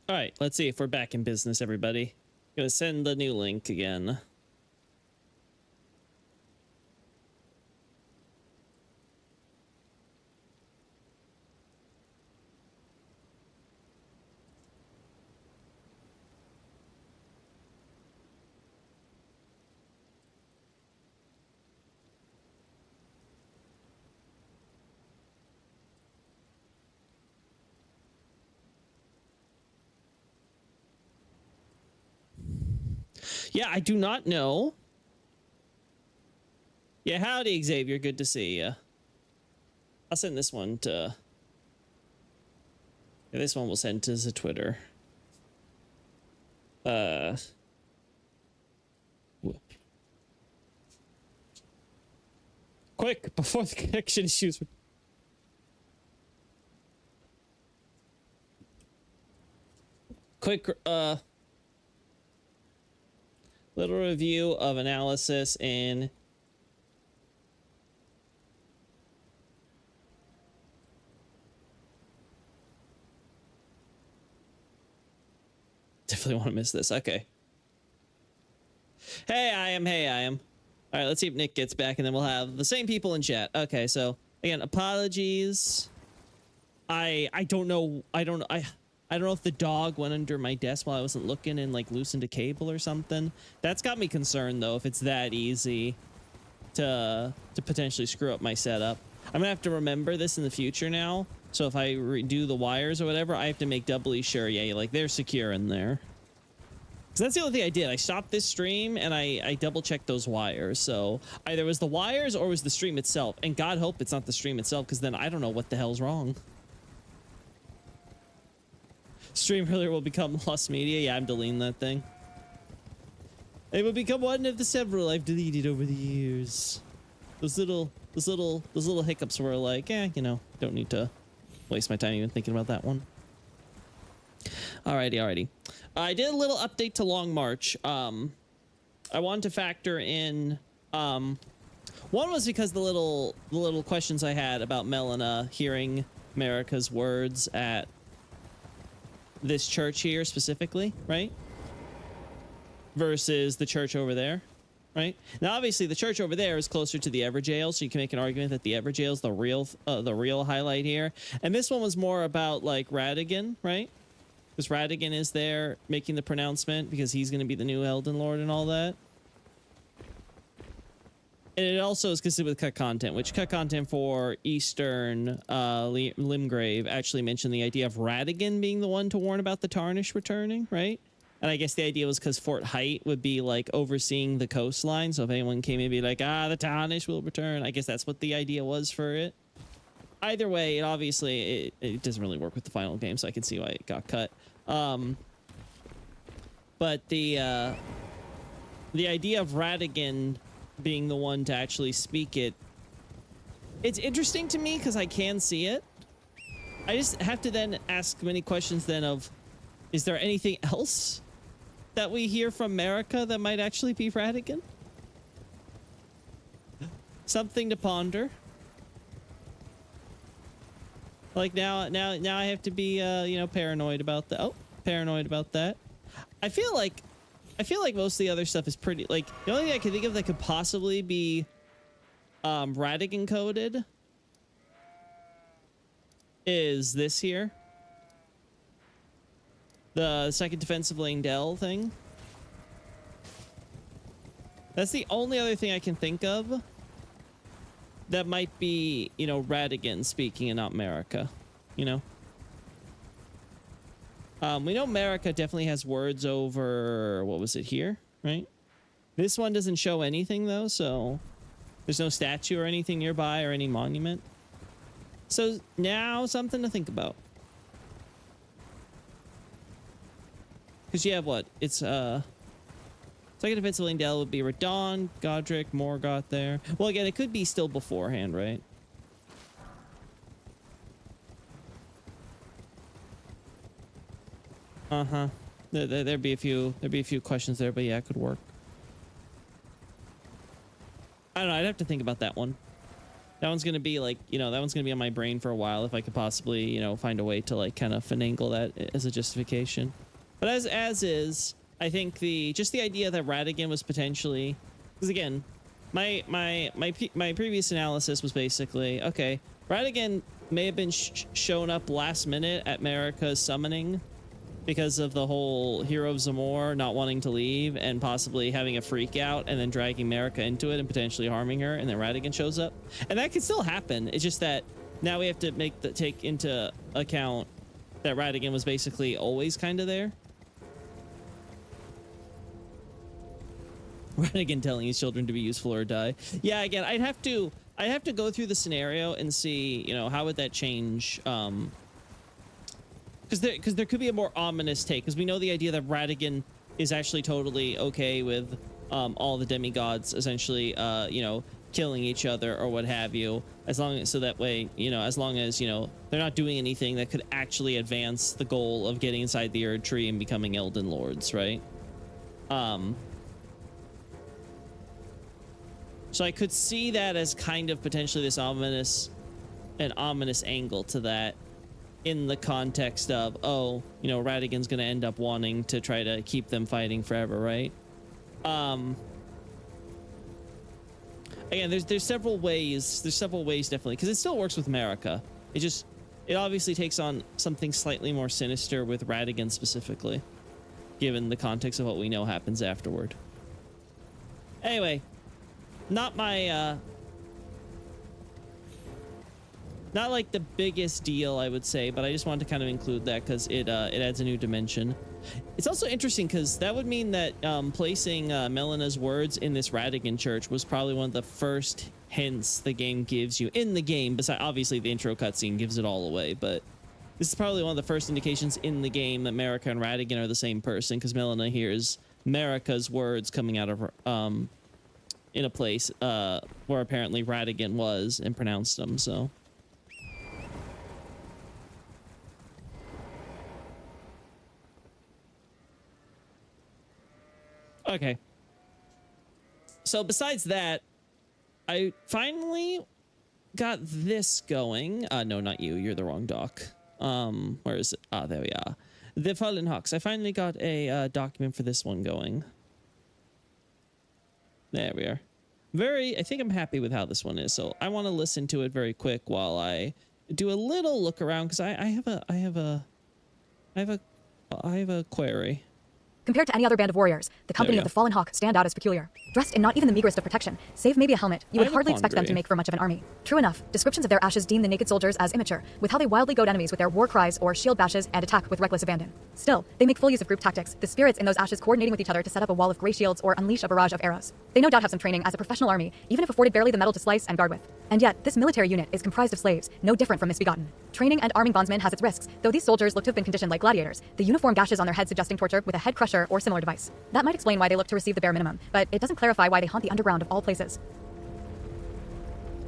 All right, let's see if we're back in business, everybody. Gonna send the new link again. Yeah, I do not know. Yeah, howdy, Xavier. Good to see you. I'll send this one to... Yeah, this one we'll send to the Twitter. Quick, before the connection issues... Quick, little review of analysis in... Definitely want to miss this. Okay. Hey, I am. All right, let's see if Nick gets back, and then we'll have the same people in chat. Okay, so again, apologies. I don't know. I don't know if the dog went under my desk while I wasn't looking and like loosened a cable or something. That's got me concerned though. If it's that easy to potentially screw up my setup, I'm gonna have to remember this in the future now. So if I redo the wires or whatever, I have to make doubly sure. Yeah, like they're secure in there. So that's the only thing I did. I stopped this stream and I double checked those wires. So either it was the wires or it was the stream itself. And God hope it's not the stream itself, because then I don't know what the hell's wrong. Stream earlier will become Lost Media. Yeah, I'm deleting that thing. It will become one of the several I've deleted over the years. Those little hiccups were like, you know, don't need to waste my time even thinking about that one. Alrighty. I did a little update to Long March. I wanted to factor in, one was because the little questions I had about Melina hearing America's words at this church here specifically, right? Versus the church over there, right? Now, obviously, the church over there is closer to the Everjail, so you can make an argument that the Everjail is the real highlight here. And this one was more about like Radagon, right? Because Radagon is there making the pronouncement because he's going to be the new Elden Lord and all that. And it also is consistent with cut content, which cut content for Eastern Limgrave actually mentioned the idea of Radagon being the one to warn about the Tarnish returning, right? And I guess the idea was because Fort Height would be like overseeing the coastline. So if anyone came in and be like, the Tarnish will return. I guess that's what the idea was for it. Either way, it doesn't really work with the final game, so I can see why it got cut. But the idea of Radagon being the one to actually speak it, it's interesting to me because I can see it. I just have to then ask many questions then of, is there anything else that we hear from America that might actually be Radagon? Something to ponder. Like now I have to be you know, paranoid about that. Paranoid about that. I feel like most of the other stuff is pretty, like, the only thing I can think of that could possibly be Radagon coded is this here. The second defensive lane Dell thing. That's the only other thing I can think of that might be, you know, Radagon speaking and not America, you know? We know America definitely has words over, what was it here, right? This one doesn't show anything though, so there's no statue or anything nearby or any monument. So now something to think about. Because you have what? It's, second defensive lane Dell would be Radahn, Godric, Morgoth there. Well, again, it could be still beforehand, right? Uh-huh. There'd be a few questions there, but yeah, it could work. I don't know, I'd have to think about that one. that one's gonna be like, that one's gonna be on my brain for a while if I could possibly, find a way to like kind of finagle that as a justification. But as is, I think the idea that Radagon was potentially, because again, my previous analysis was basically, okay, Radagon may have been shown up last minute at Marika's summoning because of the whole Hero of Zamor not wanting to leave and possibly having a freak out and then dragging Marika into it and potentially harming her, and then Radagon shows up. And that could still happen. It's just that now we have to take into account that Radagon was basically always kind of there. Radagon telling his children to be useful or die. Yeah, again, I'd have to go through the scenario and see, how would that change, because there could be a more ominous take, because we know the idea that Radagon is actually totally okay with all the demigods essentially killing each other or what have you, as long as they're not doing anything that could actually advance the goal of getting inside the Erd Tree and becoming Elden Lords, right? So I could see that as kind of potentially this ominous angle to that, in the context of, Radagon's going to end up wanting to try to keep them fighting forever, right? Again, there's several ways. There's several ways, definitely, because it still works with Marika. It obviously takes on something slightly more sinister with Radagon specifically, given the context of what we know happens afterward. Anyway, not my not like the biggest deal, I would say, but I just wanted to kind of include that because it adds a new dimension. It's also interesting because that would mean that placing Melina's words in this Radagon church was probably one of the first hints the game gives you in the game. Besides, obviously, the intro cutscene gives it all away, but this is probably one of the first indications in the game that Marika and Radagon are the same person, because Melina hears Marika's words coming out of her, in a place where apparently Radagon was and pronounced them. So. Okay. So besides that, I finally got this going. No, not you. You're the wrong doc. Where is it? Ah, there we are. The Fallen Hawks. I finally got a document for this one going. There we are. I think I'm happy with how this one is. So I want to listen to it very quick while I do a little look around, because I have a query. Compared to any other band of warriors, the company of the Fallen Hawk stand out as peculiar. Dressed in not even the meagerest of protection, save maybe a helmet, you would hardly expect them to make for much of an army. True enough, descriptions of their ashes deem the naked soldiers as immature, with how they wildly goad enemies with their war cries or shield bashes and attack with reckless abandon. Still, they make full use of group tactics, the spirits in those ashes coordinating with each other to set up a wall of gray shields or unleash a barrage of arrows. They no doubt have some training as a professional army, even if afforded barely the metal to slice and guard with. And yet, this military unit is comprised of slaves, no different from misbegotten. Training and arming bondsmen has its risks, though these soldiers look to have been conditioned like gladiators, the uniform gashes on their heads suggesting torture with a head crusher or similar device. That might explain why they look to receive the bare minimum, but it doesn't clarify why they haunt the underground of all places.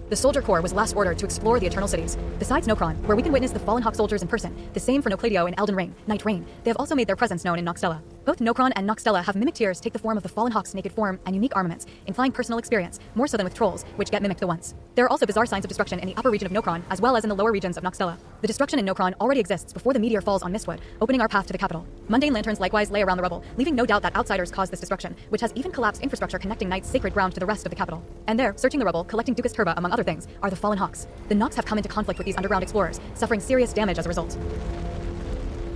The Soldier Corps was last ordered to explore the Eternal Cities. Besides Nokron, where we can witness the Fallen Hawk soldiers in person, the same for Nocladio and Elden Ring, Night Rain, they have also made their presence known in Noxtella. Both Nokron and Noxtella have mimic tiers take the form of the Fallen Hawk's naked form and unique armaments, implying personal experience, more so than with trolls, which get mimicked the once. There are also bizarre signs of destruction in the upper region of Nokron, as well as in the lower regions of Noxtella. The destruction in Nokron already exists before the meteor falls on Mistwood, opening our path to the capital. Mundane lanterns likewise lay around the rubble, leaving no doubt that outsiders caused this destruction, which has even collapsed infrastructure connecting Night's sacred ground to the rest of the capital. And there, searching the rubble, collecting Ducas Turba among other things, are the Fallen Hawks. The Nox have come into conflict with these underground explorers, suffering serious damage as a result.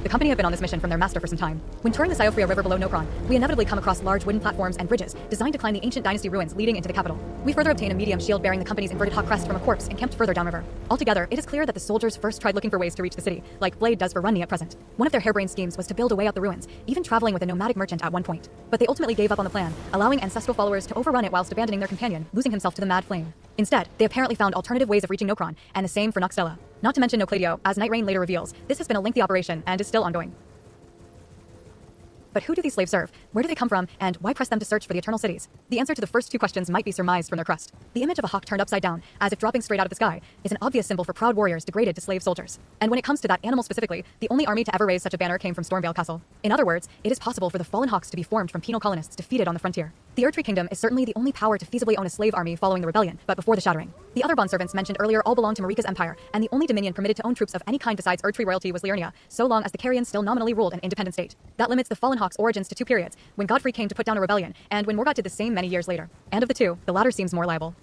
The company have been on this mission from their master for some time. When touring the Siofria River below Nokron, we inevitably come across large wooden platforms and bridges designed to climb the ancient dynasty ruins leading into the capital. We further obtain a medium shield bearing the company's inverted hawk crest from a corpse encamped further downriver. Altogether, it is clear that the soldiers first tried looking for ways to reach the city, like Blade does for Runny at present. One of their harebrained schemes was to build a way out the ruins, even traveling with a nomadic merchant at one point. But they ultimately gave up on the plan, allowing ancestral followers to overrun it whilst abandoning their companion, losing himself to the mad flame. Instead, they apparently found alternative ways of reaching Nokron, and the same for Noxtella. Not to mention Nocladio, as Night Rain later reveals, this has been a lengthy operation and is still ongoing. But who do these slaves serve? Where do they come from? And why press them to search for the eternal cities? The answer to the first two questions might be surmised from their crest. The image of a hawk turned upside down, as if dropping straight out of the sky, is an obvious symbol for proud warriors degraded to slave soldiers. And when it comes to that animal specifically, the only army to ever raise such a banner came from Stormvale Castle. In other words, it is possible for the fallen hawks to be formed from penal colonists defeated on the frontier. The Erdtree Kingdom is certainly the only power to feasibly own a slave army following the rebellion, but before the Shattering. The other bondservants mentioned earlier all belonged to Marika's empire, and the only dominion permitted to own troops of any kind besides Erdtree royalty was Liurnia, so long as the Carians still nominally ruled an independent state. That limits the fallen hawks' origins to two periods, when Godfrey came to put down a rebellion, and when Morgott did the same many years later. And of the two, the latter seems more liable.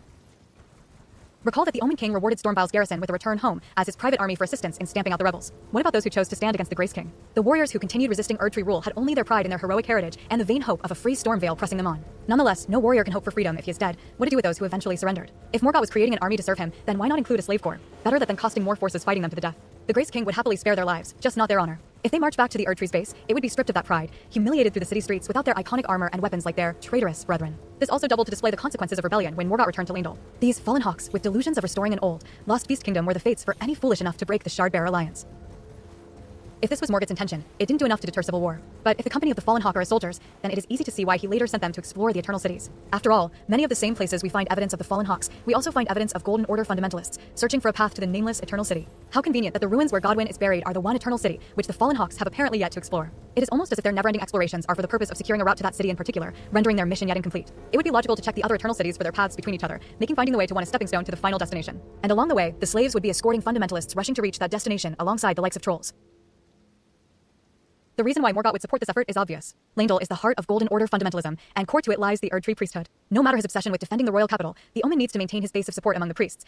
Recall that the Omen King rewarded Stormvile's garrison with a return home as his private army for assistance in stamping out the rebels. What about those who chose to stand against the Grace King? The warriors who continued resisting Erdtree rule had only their pride in their heroic heritage and the vain hope of a free Stormvale pressing them on. Nonetheless, no warrior can hope for freedom if he is dead. What to do with those who eventually surrendered? If Morgott was creating an army to serve him, then why not include a slave corps? Better that than costing more forces fighting them to the death. The Grace King would happily spare their lives, just not their honor. If they march back to the Erdtree's base, it would be stripped of that pride, humiliated through the city streets without their iconic armor and weapons like their traitorous brethren. This also doubled to display the consequences of rebellion when Morgott returned to Leyndell. These fallen hawks, with delusions of restoring an old, lost beast kingdom, were the fates for any foolish enough to break the Shardbearer alliance. If this was Morgott's intention, it didn't do enough to deter civil war. But if the company of the fallen hawk are his soldiers, then it is easy to see why he later sent them to explore the eternal cities. After all, many of the same places we find evidence of the fallen hawks, we also find evidence of Golden Order fundamentalists, searching for a path to the nameless eternal city. How convenient that the ruins where Godwyn is buried are the one eternal city, which the fallen hawks have apparently yet to explore. It is almost as if their never-ending explorations are for the purpose of securing a route to that city in particular, rendering their mission yet incomplete. It would be logical to check the other eternal cities for their paths between each other, making finding the way to one a stepping stone to the final destination. And along the way, the slaves would be escorting fundamentalists rushing to reach that destination alongside the likes of trolls. The reason why Morgott would support this effort is obvious. Leyndell is the heart of Golden Order fundamentalism, and core to it lies the Erdtree priesthood. No matter his obsession with defending the royal capital, the Omen needs to maintain his base of support among the priests.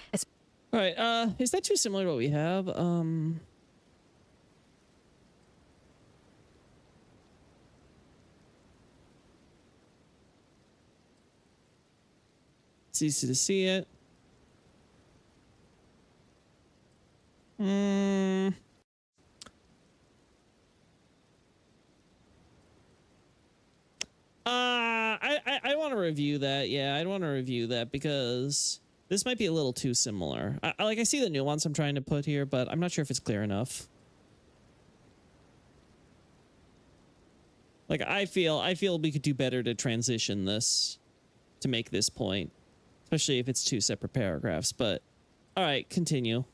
All right, is that too similar to what we have? It's easy to see it. I want to review that. Yeah, I'd want to review that because this might be a little too similar. I see the nuance I'm trying to put here, but I'm not sure if it's clear enough. Like, I feel we could do better to transition this to make this point, especially if it's two separate paragraphs. But all right, continue.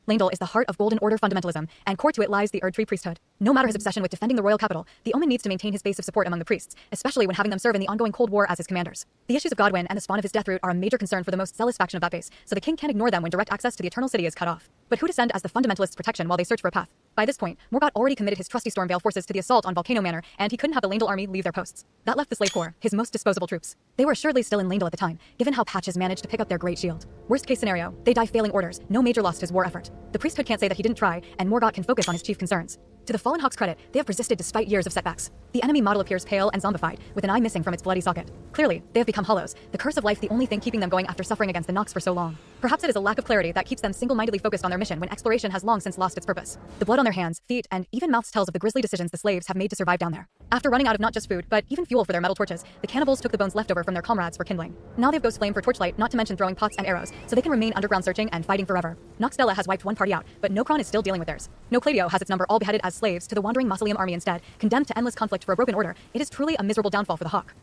Leyndell is the heart of Golden Order fundamentalism, and core to it lies the Erdtree priesthood. No matter his obsession with defending the royal capital, the Omen needs to maintain his base of support among the priests, especially when having them serve in the ongoing Cold War as his commanders. The issues of Godwyn and the spawn of his Deathroot are a major concern for the most zealous faction of that base, so the king can't ignore them when direct access to the Eternal City is cut off. But who to send as the fundamentalists' protection while they search for a path? By this point, Morgott already committed his trusty Stormvale forces to the assault on Volcano Manor, and he couldn't have the Leyndell army leave their posts. That left the Slave Corps, his most disposable troops. They were assuredly still in Leyndell at the time, given how Patches managed to pick up their great shield. Worst case scenario, they die failing orders, no major loss to his war effort. The priesthood can't say that he didn't try, and Morgott can focus on his chief concerns. To the Fallen Hawk's credit, they have persisted despite years of setbacks. The enemy model appears pale and zombified, with an eye missing from its bloody socket. Clearly, they have become hollows, the curse of life the only thing keeping them going after suffering against the Nox for so long. Perhaps it is a lack of clarity that keeps them single-mindedly focused on their mission when exploration has long since lost its purpose. The blood on their hands, feet, and even mouths tells of the grisly decisions the slaves have made to survive down there. After running out of not just food, but even fuel for their metal torches, the cannibals took the bones left over from their comrades for kindling. Now they have ghost flame for torchlight, not to mention throwing pots and arrows, so they can remain underground searching and fighting forever. Noxtella has wiped one party out, but Nokron is still dealing with theirs. Nocladio has its number all beheaded as slaves to the wandering Mausoleum army instead, condemned to endless conflict for a broken order. It is truly a miserable downfall for the Hawk.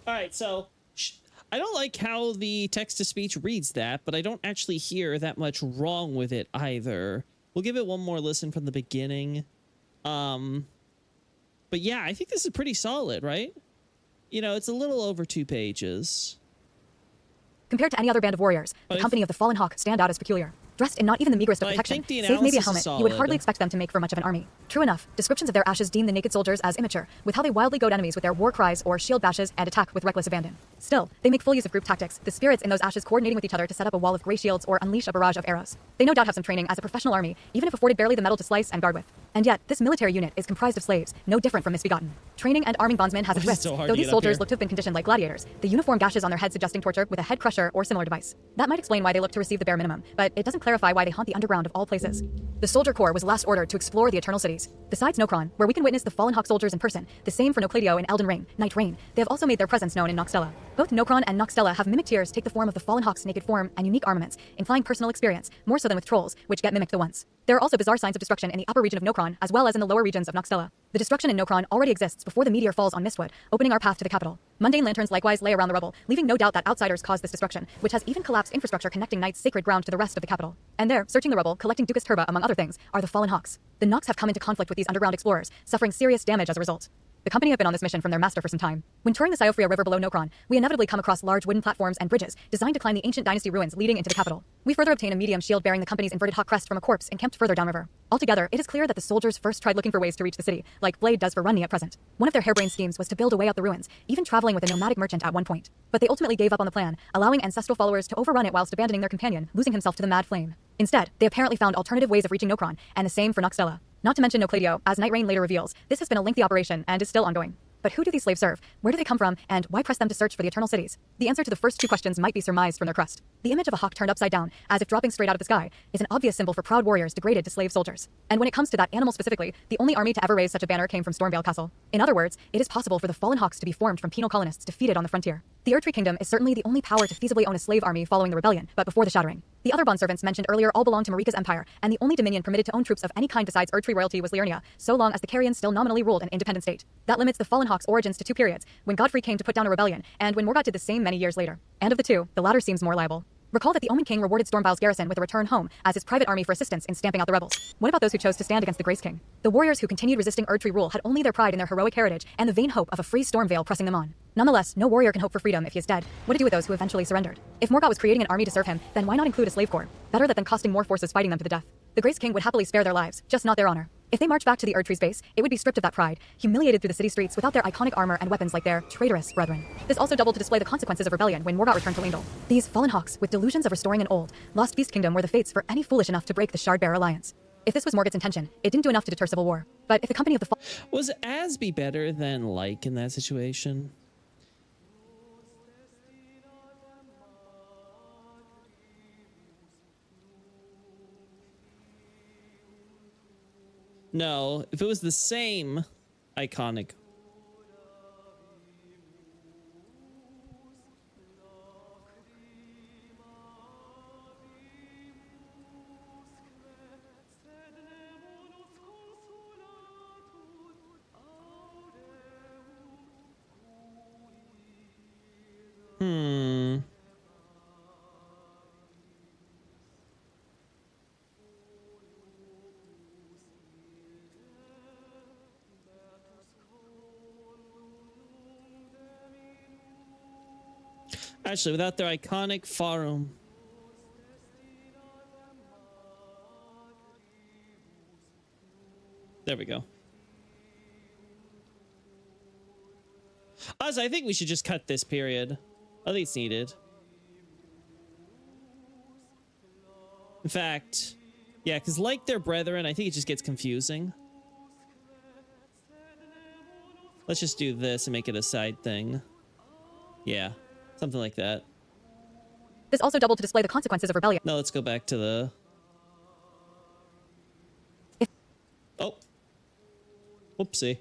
All right, so I don't like how the text-to-speech reads that, but I don't actually hear that much wrong with it either. We'll give it one more listen from the beginning. But yeah, I think this is pretty solid, right? You know, it's a little over 2 pages. Compared to any other band of warriors, the company of the Fallen Hawk stand out as peculiar. Dressed in not even the meagerest of protection, save maybe a helmet, you would hardly expect them to make for much of an army. True enough, descriptions of their ashes deem the naked soldiers as immature, with how they wildly goad enemies with their war cries or shield bashes and attack with reckless abandon. Still, they make full use of group tactics, the spirits in those ashes coordinating with each other to set up a wall of grey shields or unleash a barrage of arrows. They no doubt have some training as a professional army, even if afforded barely the metal to slice and guard with. And yet, this military unit is comprised of slaves, no different from Misbegotten. Training and arming bondsmen has its risks, though these soldiers look to have been conditioned like gladiators, the uniform gashes on their heads suggesting torture with a head crusher or similar device. That might explain why they look to receive the bare minimum, but it doesn't clarify why they haunt the underground of all places. The Soldier Corps was last ordered to explore the Eternal Cities. Besides Nokron, where we can witness the Fallen Hawk soldiers in person, the same for Nocladio and Elden Ring, Night Rain, they have also made their presence known in Noxtella. Both Nokron and Noxtella have mimic tears take the form of the Fallen Hawk's naked form and unique armaments, implying personal experience, more so than with trolls, which get mimicked the once. There are also bizarre signs of destruction in the upper region of Nokron Nokron, as well as in the lower regions of Noxtella. The destruction in Nokron already exists before the meteor falls on Mistwood, opening our path to the capital. Mundane lanterns likewise lay around the rubble, leaving no doubt that outsiders caused this destruction, which has even collapsed infrastructure connecting Night's sacred ground to the rest of the capital. And there, searching the rubble, collecting Ducas Turba among other things, are the Fallen Hawks. The Nox have come into conflict with these underground explorers, suffering serious damage as a result. The company have been on this mission from their master for some time. When touring the Siofria River below Nokron, we inevitably come across large wooden platforms and bridges designed to climb the ancient dynasty ruins leading into the capital. We further obtain a medium shield bearing the company's inverted hawk crest from a corpse encamped further downriver. Altogether, it is clear that the soldiers first tried looking for ways to reach the city, like Blade does for Runny at present. One of their harebrained schemes was to build a way out the ruins, even traveling with a nomadic merchant at one point. But they ultimately gave up on the plan, allowing ancestral followers to overrun it whilst abandoning their companion, losing himself to the mad flame. Instead, they apparently found alternative ways of reaching Nokron, and the same for Noxtella. Not to mention Nocladio, as Night Rain later reveals, this has been a lengthy operation and is still ongoing. But who do these slaves serve? Where do they come from? And why press them to search for the Eternal Cities? The answer to the first two questions might be surmised from their crest. The image of a hawk turned upside down, as if dropping straight out of the sky, is an obvious symbol for proud warriors degraded to slave soldiers. And when it comes to that animal specifically, the only army to ever raise such a banner came from Stormvale Castle. In other words, it is possible for the Fallen Hawks to be formed from penal colonists defeated on the frontier. The Erdtree Kingdom is certainly the only power to feasibly own a slave army following the rebellion, but before the Shattering. The other bondservants mentioned earlier all belonged to Marika's empire, and the only dominion permitted to own troops of any kind besides Erdtree royalty was Liurnia, so long as the Carians still nominally ruled an independent state. That limits the Fallen Hawks' origins to two periods, when Godfrey came to put down a rebellion, and when Morgott did the same many years later. And of the two, the latter seems more liable. Recall that the Omen King rewarded Stormvile's garrison with a return home as his private army for assistance in stamping out the rebels. What about those who chose to stand against the Grace King? The warriors who continued resisting Erdtree rule had only their pride in their heroic heritage and the vain hope of a free Stormvale pressing them on. Nonetheless, no warrior can hope for freedom if he is dead. What to do with those who eventually surrendered? If Morgott was creating an army to serve him, then why not include a slave corps? Better that than costing more forces fighting them to the death. The Grace King would happily spare their lives, just not their honor. If they march back to the Erdtree's base, it would be stripped of that pride, humiliated through the city streets without their iconic armor and weapons like their traitorous brethren. This also doubled to display the consequences of rebellion when Morgott returned to Leyndell. These Fallen Hawks, with delusions of restoring an old, lost beast kingdom, were the fates for any foolish enough to break the Shardbearer alliance. If this was Morgott's intention, it didn't do enough to deter civil war. But if the company of the Was Asby better than Like in that situation? No, if it was the same iconic. Actually, without their iconic Farum. There we go. I think we should just cut this period. I think it's needed. In fact, yeah, because like their brethren, I think it just gets confusing. Let's just do this and make it a side thing. Yeah. Something like that. This also doubled to display the consequences of rebellion. No, let's go back to the... Oh. Whoopsie.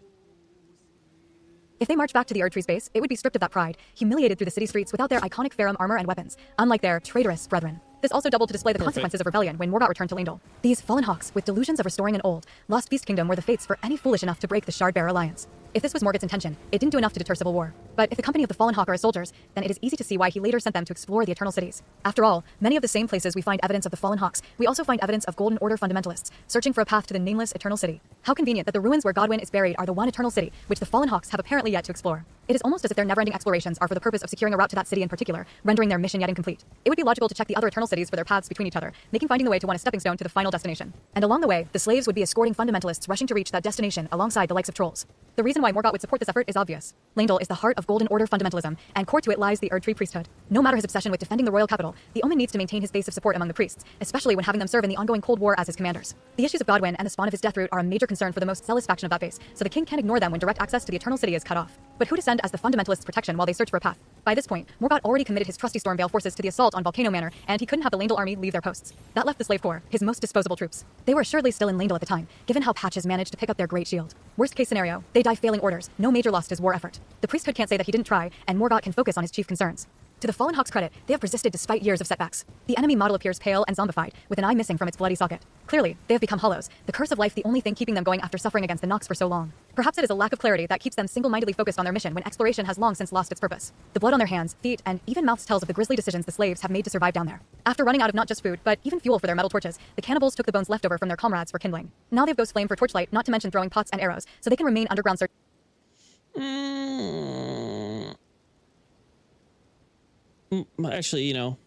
If they march back to the Erdtree's base, it would be stripped of that pride, humiliated through the city streets without their iconic Farum armor and weapons, unlike their traitorous brethren. This also doubled to display the consequences of rebellion when Morgott returned to Leyndell. These Fallen Hawks, with delusions of restoring an old, lost beast kingdom, were the fates for any foolish enough to break the Shardbearer alliance. If this was Morgott's intention, it didn't do enough to deter civil war. But if the company of the Fallen Hawk are his soldiers, then it is easy to see why he later sent them to explore the Eternal Cities. After all, many of the same places we find evidence of the Fallen Hawks, we also find evidence of Golden Order fundamentalists, searching for a path to the nameless Eternal City. How convenient that the ruins where Godwyn is buried are the one Eternal City, which the Fallen Hawks have apparently yet to explore. It is almost as if their never-ending explorations are for the purpose of securing a route to that city in particular, rendering their mission yet incomplete. It would be logical to check the other Eternal Cities for their paths between each other, making finding the way to one a stepping stone to the final destination. And along the way, the slaves would be escorting fundamentalists rushing to reach that destination alongside the likes of trolls. The reason why Morgott would support this effort is obvious. Leyndell is the heart of Golden Order fundamentalism, and core to it lies the Erdtree priesthood. No matter his obsession with defending the royal capital, the Omen needs to maintain his base of support among the priests, especially when having them serve in the ongoing Cold War as his commanders. The issues of Godwyn and the spawn of his Deathroot are a major concern for the most zealous faction of that base, so the king can't ignore them when direct access to the Eternal City is cut off. But who to send as the fundamentalists' protection while they search for a path? By this point, Morgott already committed his trusty Stormvale forces to the assault on Volcano Manor, and he couldn't have the Leyndell army leave their posts. That left the Slave Corps, his most disposable troops. They were assuredly still in Leyndell at the time, given how Patches managed to pick up their great shield. Worst case scenario, they die failing orders, no major loss to his war effort. The priesthood can't say that he didn't try, and Morgott can focus on his chief concerns. To the fallen hawk's credit, they have persisted despite years of setbacks. The enemy model appears pale and zombified, with an eye missing from its bloody socket. Clearly, they have become hollows, the curse of life the only thing keeping them going after suffering against the Nox for so long. Perhaps it is a lack of clarity that keeps them single-mindedly focused on their mission when exploration has long since lost its purpose. The blood on their hands, feet, and even mouths tells of the grisly decisions the slaves have made to survive down there. After running out of not just food, but even fuel for their metal torches, the cannibals took the bones left over from their comrades for kindling. Now they've ghost flame for torchlight, not to mention throwing pots and arrows, so they can remain underground search. Actually, you know.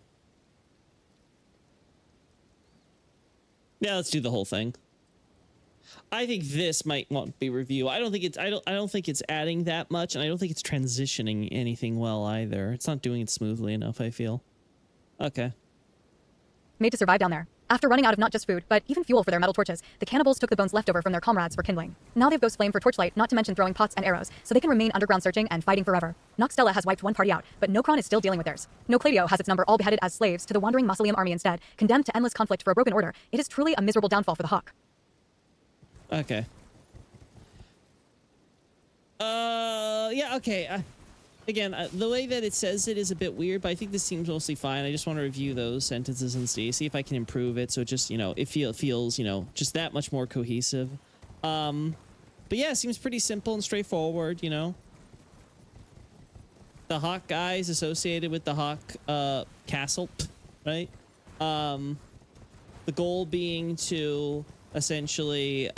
Yeah, let's do the whole thing. I think this might want to be review. I don't think it's adding that much, and I don't think it's transitioning anything well either. It's not doing it smoothly enough, I feel. Okay. Made to survive down there. After running out of not just food, but even fuel for their metal torches, the cannibals took the bones left over from their comrades for kindling. Now they've ghost flame for torchlight, not to mention throwing pots and arrows, so they can remain underground searching and fighting forever. Noxtella has wiped one party out, but Nokron is still dealing with theirs. Nocladio has its number all beheaded as slaves to the wandering Mausoleum army instead, condemned to endless conflict for a broken order. It is truly a miserable downfall for the Hawk. Okay. Yeah, okay. Again, the way that it says it is a bit weird, but I think this seems mostly fine. I just want to review those sentences and see if I can improve it, so it just, you know, it feels, you know, just that much more cohesive. But yeah, it seems pretty simple and straightforward, you know. The Hawk guy is associated with the Hawk castle, right? The goal being to essentially,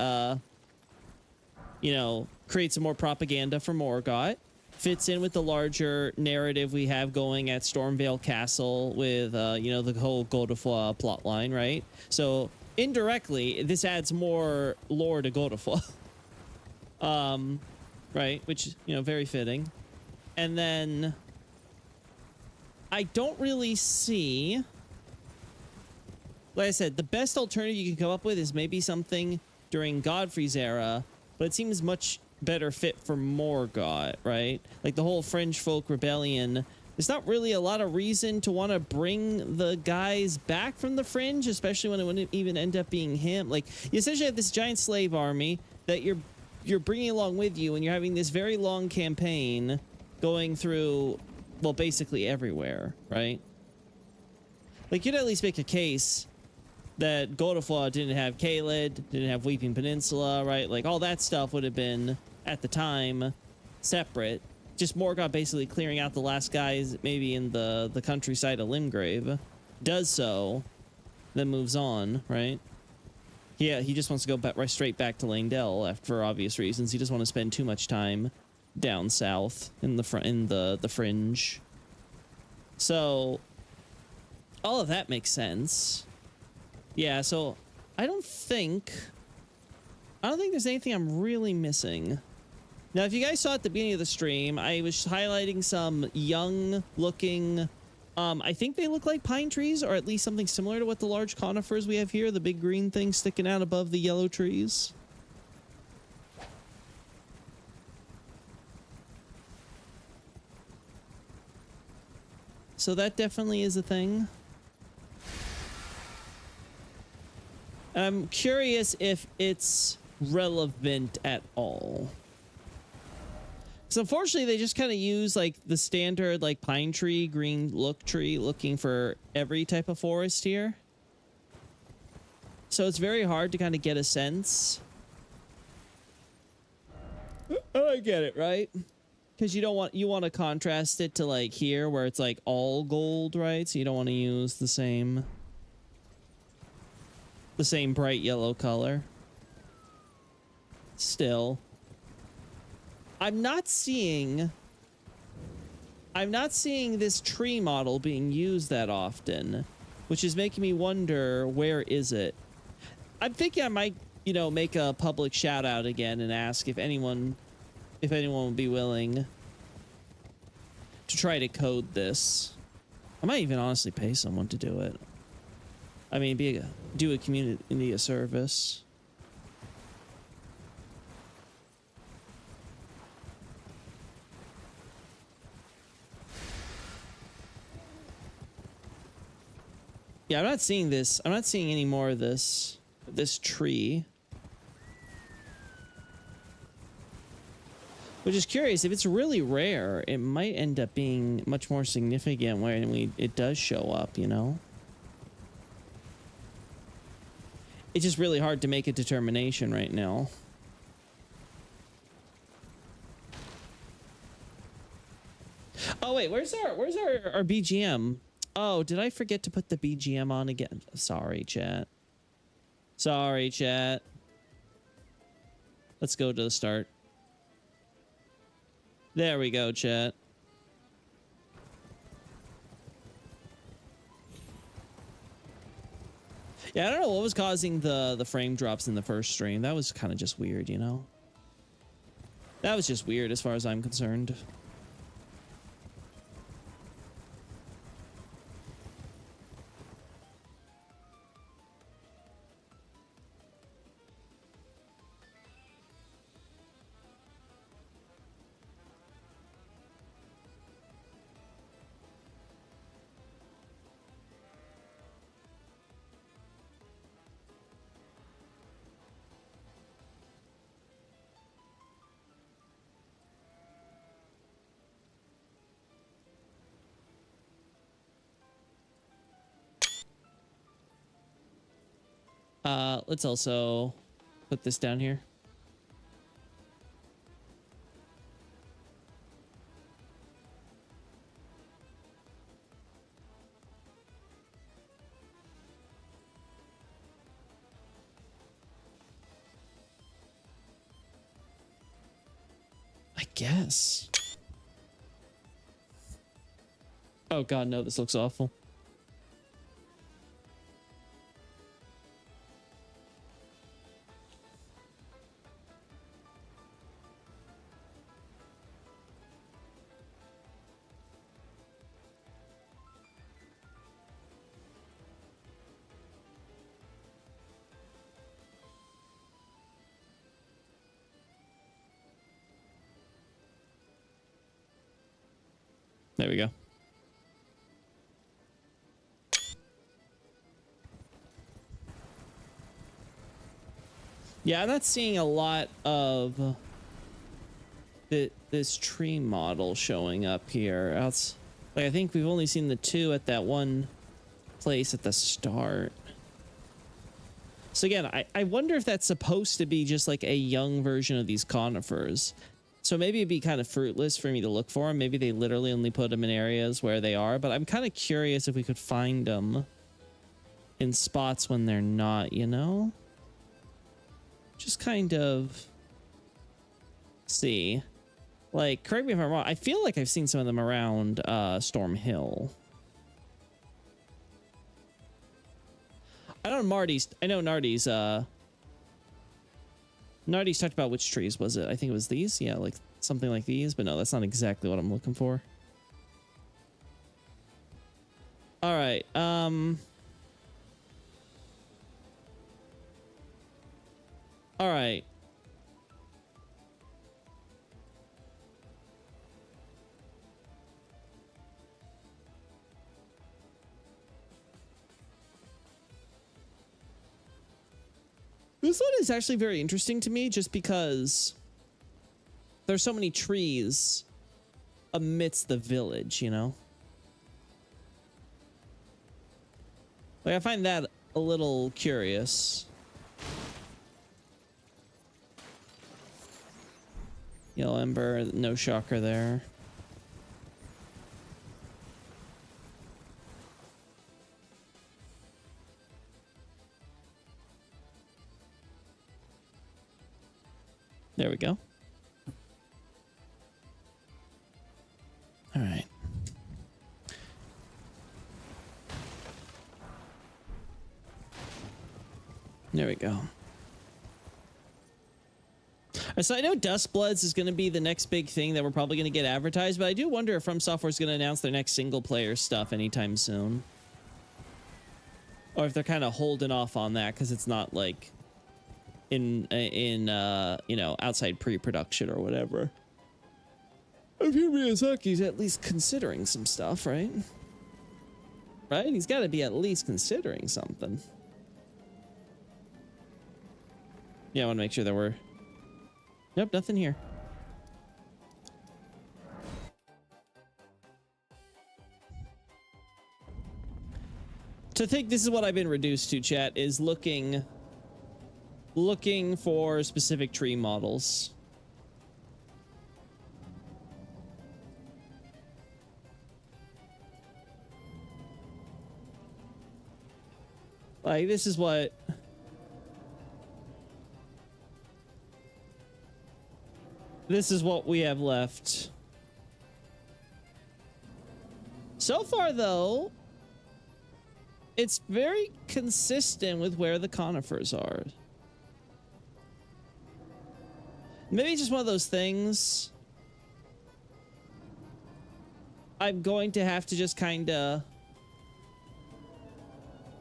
you know, create some more propaganda for Morgott. Fits in with the larger narrative we have going at Stormveil Castle with, you know, the whole Godofroy plot line, right? So indirectly, this adds more lore to Godofroy. Right? Which, you know, very fitting. And then I don't really see, like I said, the best alternative you can come up with is maybe something during Godfrey's era, but it seems much better fit for Morgott, right? Like the whole Fringe Folk Rebellion. There's not really a lot of reason to want to bring the guys back from the Fringe, especially when it wouldn't even end up being him. Like, you essentially have this giant slave army that you're bringing along with you, and you're having this very long campaign going through, well, basically everywhere, right? Like, you'd at least make a case that Godofroy didn't have Caelid, didn't have Weeping Peninsula, right? Like, all that stuff would have been, at the time, separate. Just Morgott basically clearing out the last guys, maybe in the countryside of Limgrave. Does so, then moves on, right? Yeah, he just wants to go right straight back to Langdell for obvious reasons. He doesn't want to spend too much time down south in the Fringe. So, all of that makes sense. Yeah, so I don't think there's anything I'm really missing. Now, if you guys saw at the beginning of the stream, I was highlighting some young looking, I think they look like pine trees, or at least something similar to what the large conifers we have here, the big green thing sticking out above the yellow trees. So that definitely is a thing. I'm curious if it's relevant at all. So unfortunately, they just kind of use like the standard like pine tree, green look tree looking for every type of forest here. So it's very hard to kind of get a sense. Oh, I get it, right? Because you want to contrast it to like here where it's like all gold, right? So you don't want to use the same bright yellow color. Still, I'm not seeing this tree model being used that often, which is making me wonder, where is it? I'm thinking I might, you know, make a public shout out again and ask if anyone would be willing to try to code this. I might even honestly pay someone to do it. I mean, do a community a service. Yeah, I'm not seeing this. I'm not seeing any more of this tree. Which is curious. If it's really rare, it might end up being much more significant when it does show up, you know? It's just really hard to make a determination right now. Oh wait, where's our BGM? Oh, did I forget to put the BGM on again? Sorry, chat. Sorry, chat. Let's go to the start. There we go, chat. Yeah, I don't know what was causing the frame drops in the first stream. That was kind of just weird, you know? That was just weird as far as I'm concerned. Let's also put this down here. I guess. Oh God, no, this looks awful. There we go. Yeah, I'm not seeing a lot of this tree model showing up here. Like, I think we've only seen the two at that one place at the start. So again, I wonder if that's supposed to be just like a young version of these conifers. So maybe it'd be kind of fruitless for me to look for them. Maybe they literally only put them in areas where they are, but I'm kind of curious if we could find them in spots when they're not, you know? Just kind of see. Like, correct me if I'm wrong, I feel like I've seen some of them around Storm Hill. I know Nardi's Nardi's talked about which trees was it? I think it was these. Yeah, like something like these, but no, that's not exactly what I'm looking for. All right. All right. This one is actually very interesting to me just because there's so many trees amidst the village, you know? Like, I find that a little curious. Yellow Ember, no shocker there. There we go. All right. There we go. So I know Dustbloods is going to be the next big thing that we're probably going to get advertised, but I do wonder if From Software is going to announce their next single player stuff anytime soon. Or if they're kind of holding off on that because it's not like in you know, outside pre-production or whatever. I feel Miyazaki's at least considering some stuff, right? Right? He's got to be at least considering something. Yeah, I want to make sure that we're... Nope, nothing here. To think this is what I've been reduced to, chat, is looking for specific tree models. Like, this is what we have left. So far, though, it's very consistent with where the conifers are. Maybe it's just one of those things I'm going to have to just kind of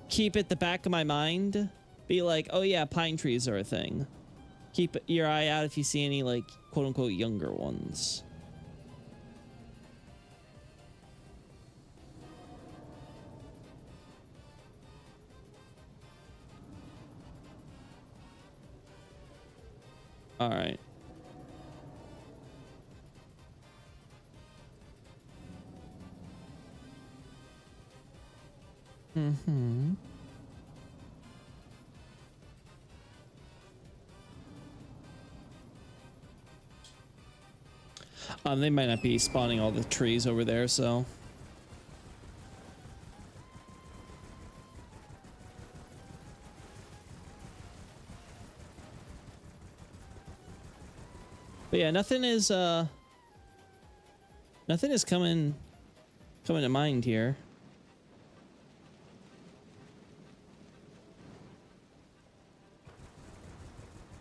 keep at the back of my mind. Be like, oh yeah, pine trees are a thing. Keep your eye out if you see any, like, quote-unquote younger ones. All right. Mm-hmm. They might not be spawning all the trees over there, so. But yeah, nothing is coming to mind here.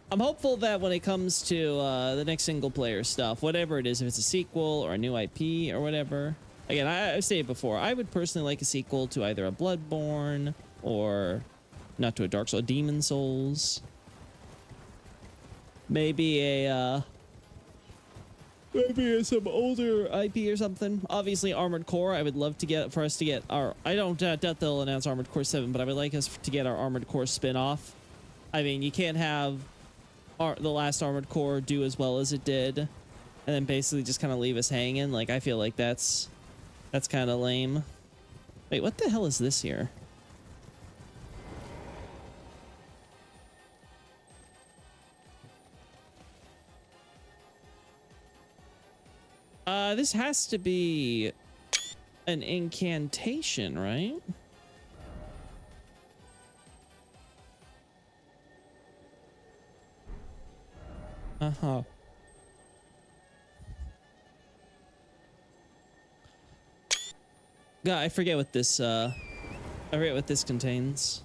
I'm hopeful that when it comes to the next single player stuff, whatever it is, if it's a sequel or a new IP or whatever. Again, I've stated before, I would personally like a sequel to either a Bloodborne or not to a Dark Souls, Demon Souls. Maybe some older IP or something. Obviously, Armored Core. I would love to get for us to get our. I don't doubt they'll announce Armored Core 7, but I would like us to get our Armored Core spin-off. I mean, you can't have the last Armored Core do as well as it did, and then basically just kind of leave us hanging. Like, I feel like that's kind of lame. Wait, what the hell is this here? This has to be an incantation, right? Uh-huh. God, I forget what this contains.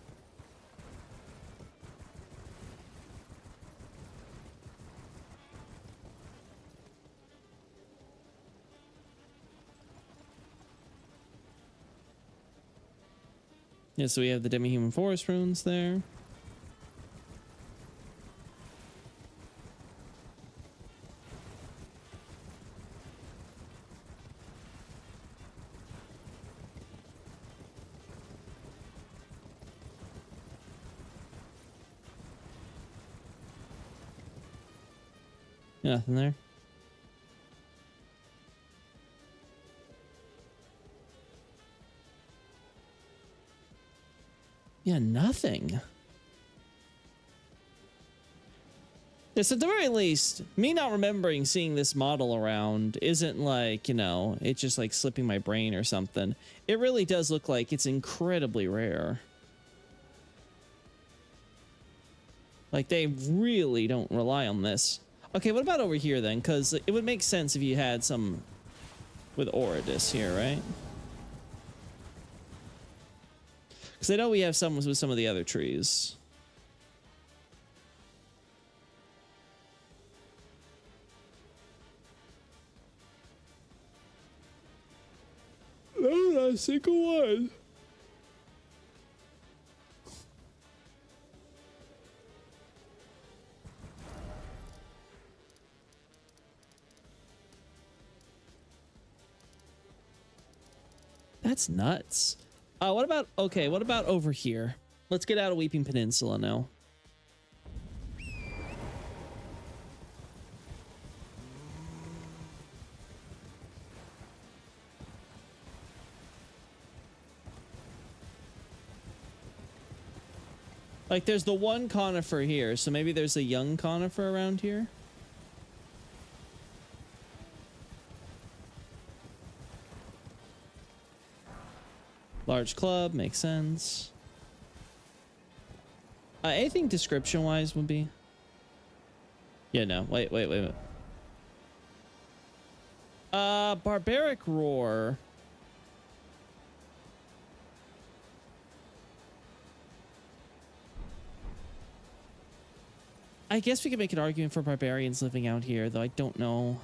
Yeah, so we have the demi-human forest runes there. Nothing there. Yeah, nothing. Yeah, so at the very least, me not remembering seeing this model around isn't like, you know, it's just like slipping my brain or something. It really does look like it's incredibly rare. Like, they really don't rely on this. Okay, what about over here then? Because it would make sense if you had some with Oridus here, right? Because I know we have some with some of the other trees. No, not a single one. That's nuts. What about, okay, what about over here? Let's get out of Weeping Peninsula now. Like, there's the one conifer here, so maybe there's a young conifer around here. Large club, makes sense. Anything description-wise would be... Yeah, no. Wait. Barbaric Roar. I guess we could make an argument for barbarians living out here, though I don't know.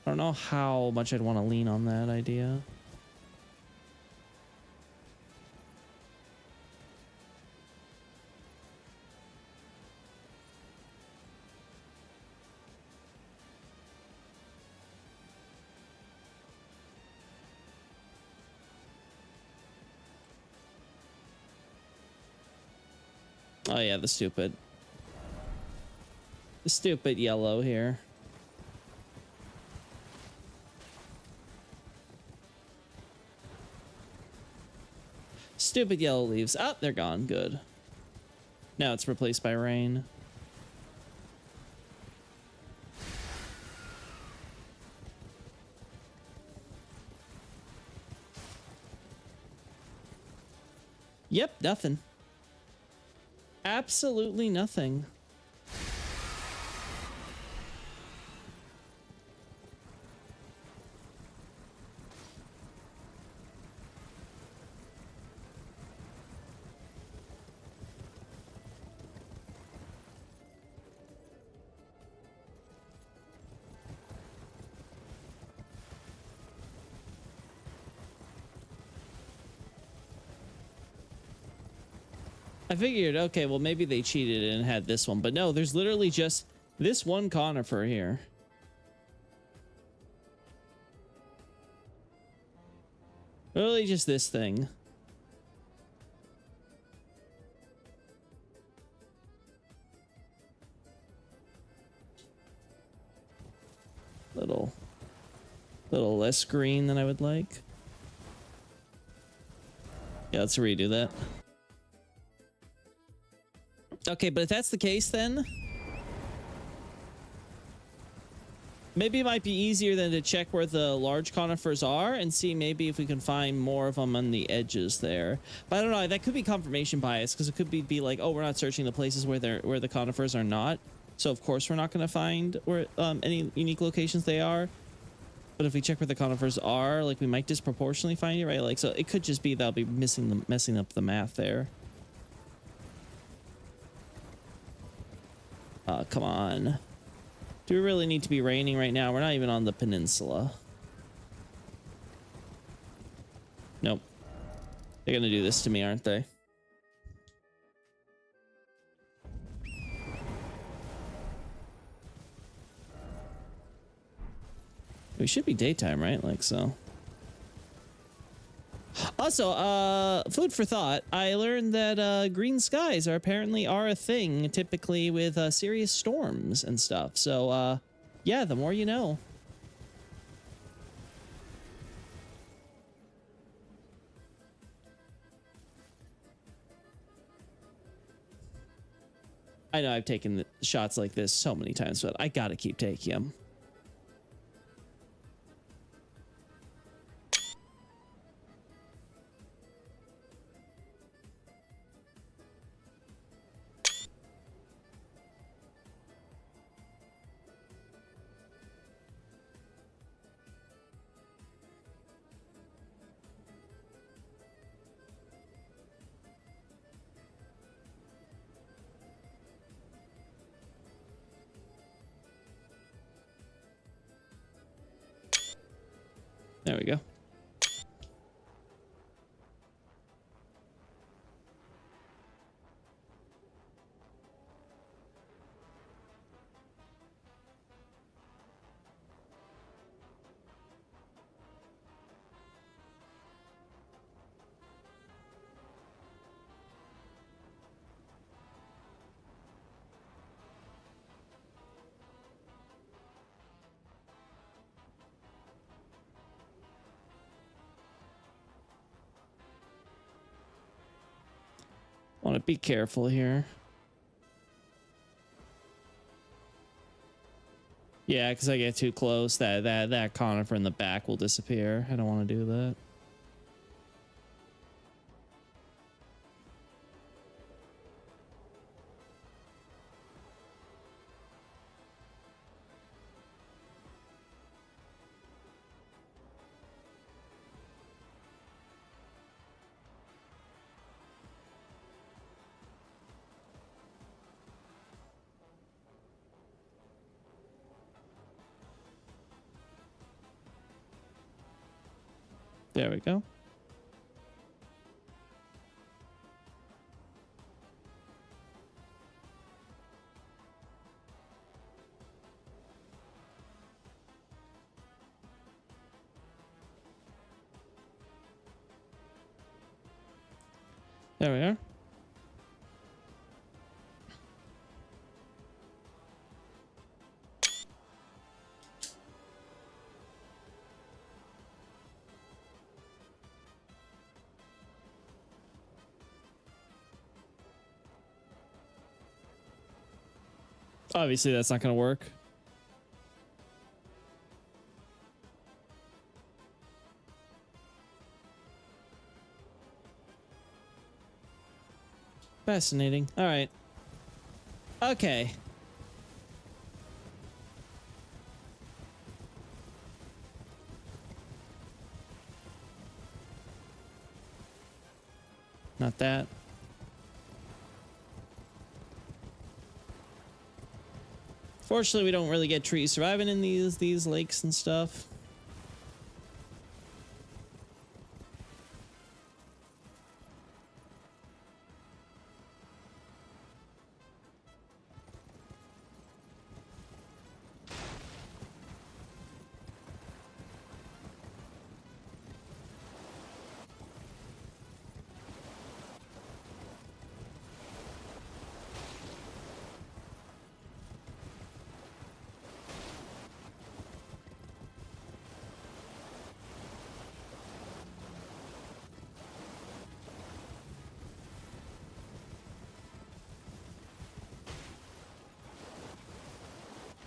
I don't know how much I'd want to lean on that idea. Oh yeah, the stupid yellow here. Stupid yellow leaves. Oh, they're gone. Good. Now it's replaced by rain. Yep, nothing. Absolutely nothing. I figured, okay, well, maybe they cheated and had this one, but no, there's literally just this one conifer here. Literally just this thing. Little less green than I would like. Yeah, let's redo that. Okay, but if that's the case, then maybe it might be easier than to check where the large conifers are and see maybe if we can find more of them on the edges there. But I don't know, that could be confirmation bias, because it could be like, oh, we're not searching the places where the conifers are not, so of course we're not going to find where any unique locations they are. But if we check where the conifers are, like, we might disproportionately find it, right? Like, so it could just be that'll be messing up the math there. Come on. Do we really need to be raining right now? We're not even on the peninsula. Nope. They're gonna do this to me, aren't they? We should be daytime, right? Like so. Also, food for thought. I learned that green skies are apparently a thing, typically with serious storms and stuff. So, yeah, the more you know. I know I've taken shots like this so many times, but I gotta keep taking them. There we go. Want to be careful here. Yeah, because I get too close, that conifer in the back will disappear. I don't want to do that. There we go. There we are. Obviously, that's not going to work. Fascinating. All right. Okay. Not that. Fortunately, we don't really get trees surviving in these lakes and stuff.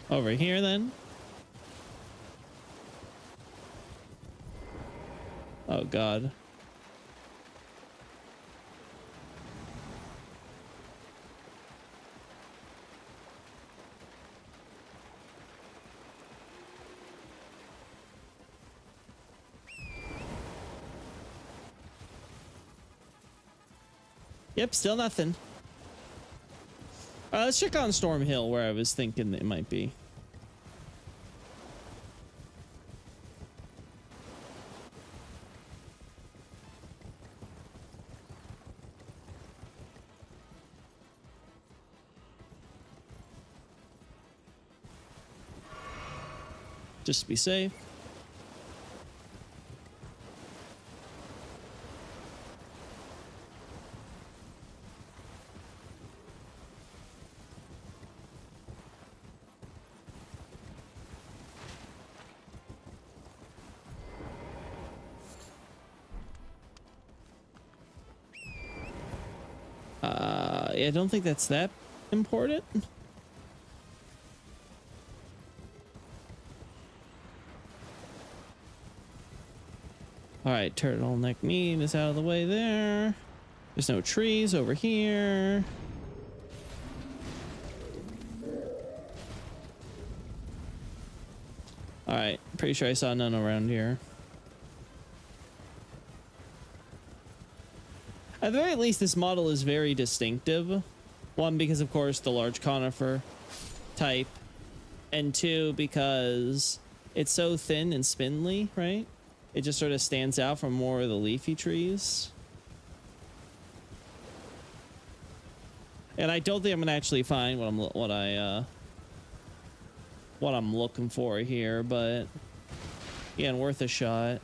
Over here, then. Oh, God. Yep, still nothing. Let's check on Storm Hill, where I was thinking it might be. Just to be safe. I don't think that's that important. All right, turtleneck meat is out of the way there. There's no trees over here. All right, pretty sure I saw none around here. At the very least, this model is very distinctive. One, because of course the large conifer type, and two, because it's so thin and spindly, right? It just sort of stands out from more of the leafy trees. And I don't think I'm gonna actually find what I'm looking for here, but again, worth a shot.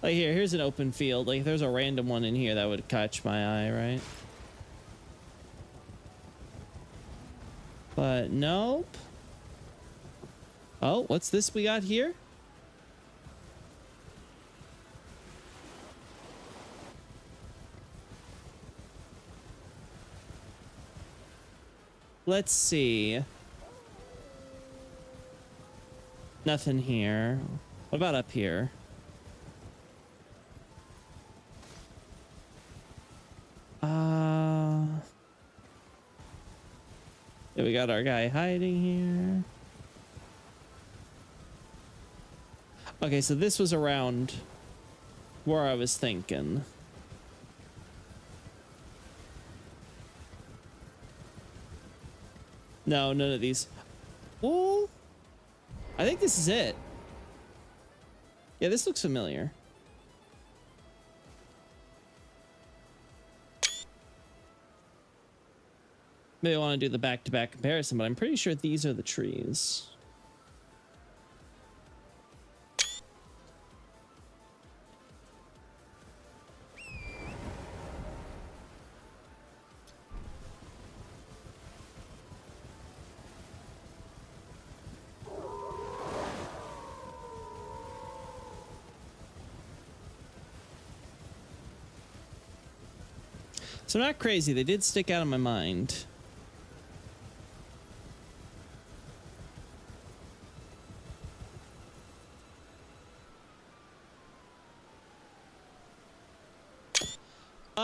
Like here's an open field. Like there's a random one in here that would catch my eye, right? But nope. Oh, what's this we got here? Let's see. Nothing here. What about up here? Yeah, we got our guy hiding here. Okay, so this was around where I was thinking. No, none of these. Ooh. I think this is it. Yeah, this looks familiar. Maybe I want to do the back-to-back comparison, but I'm pretty sure these are the trees. So not crazy. They did stick out of my mind.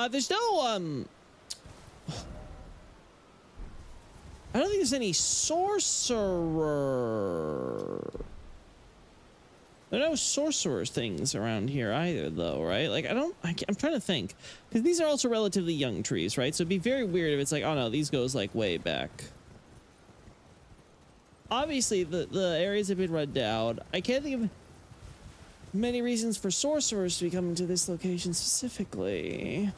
There's no, I don't think there's any sorcerer. There are no sorcerer things around here either, though, right? Like, I'm trying to think. Because these are also relatively young trees, right? So it'd be very weird if it's like, oh no, these goes like way back. Obviously, the areas have been run down. I can't think of many reasons for sorcerers to be coming to this location specifically.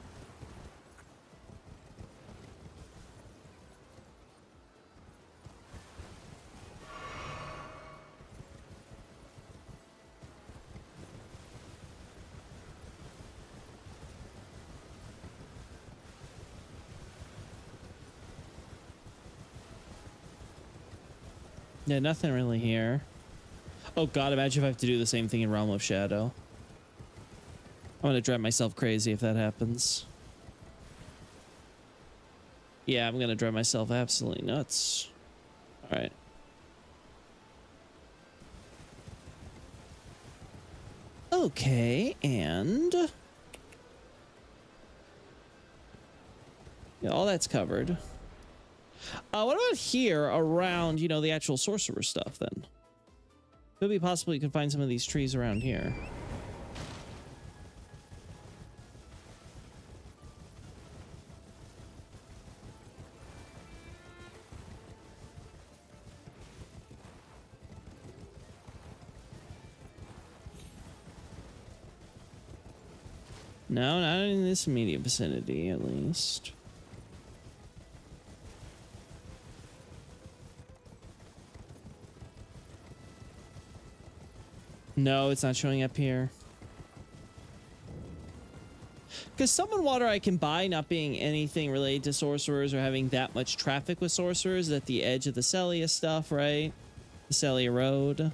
Yeah, nothing really here. Oh god, imagine if I have to do the same thing in Realm of Shadow. I'm gonna drive myself crazy if that happens. Yeah, I'm gonna drive myself absolutely nuts. Alright. Okay, and... yeah, all that's covered. What about here around, you know, the actual sorcerer stuff then? Could be possible you can find some of these trees around here. No, not in this immediate vicinity, at least. No, it's not showing up here. Because Summon Water I can buy, not being anything related to sorcerers or having that much traffic with sorcerers at the edge of the Celia stuff, right? The Celia Road.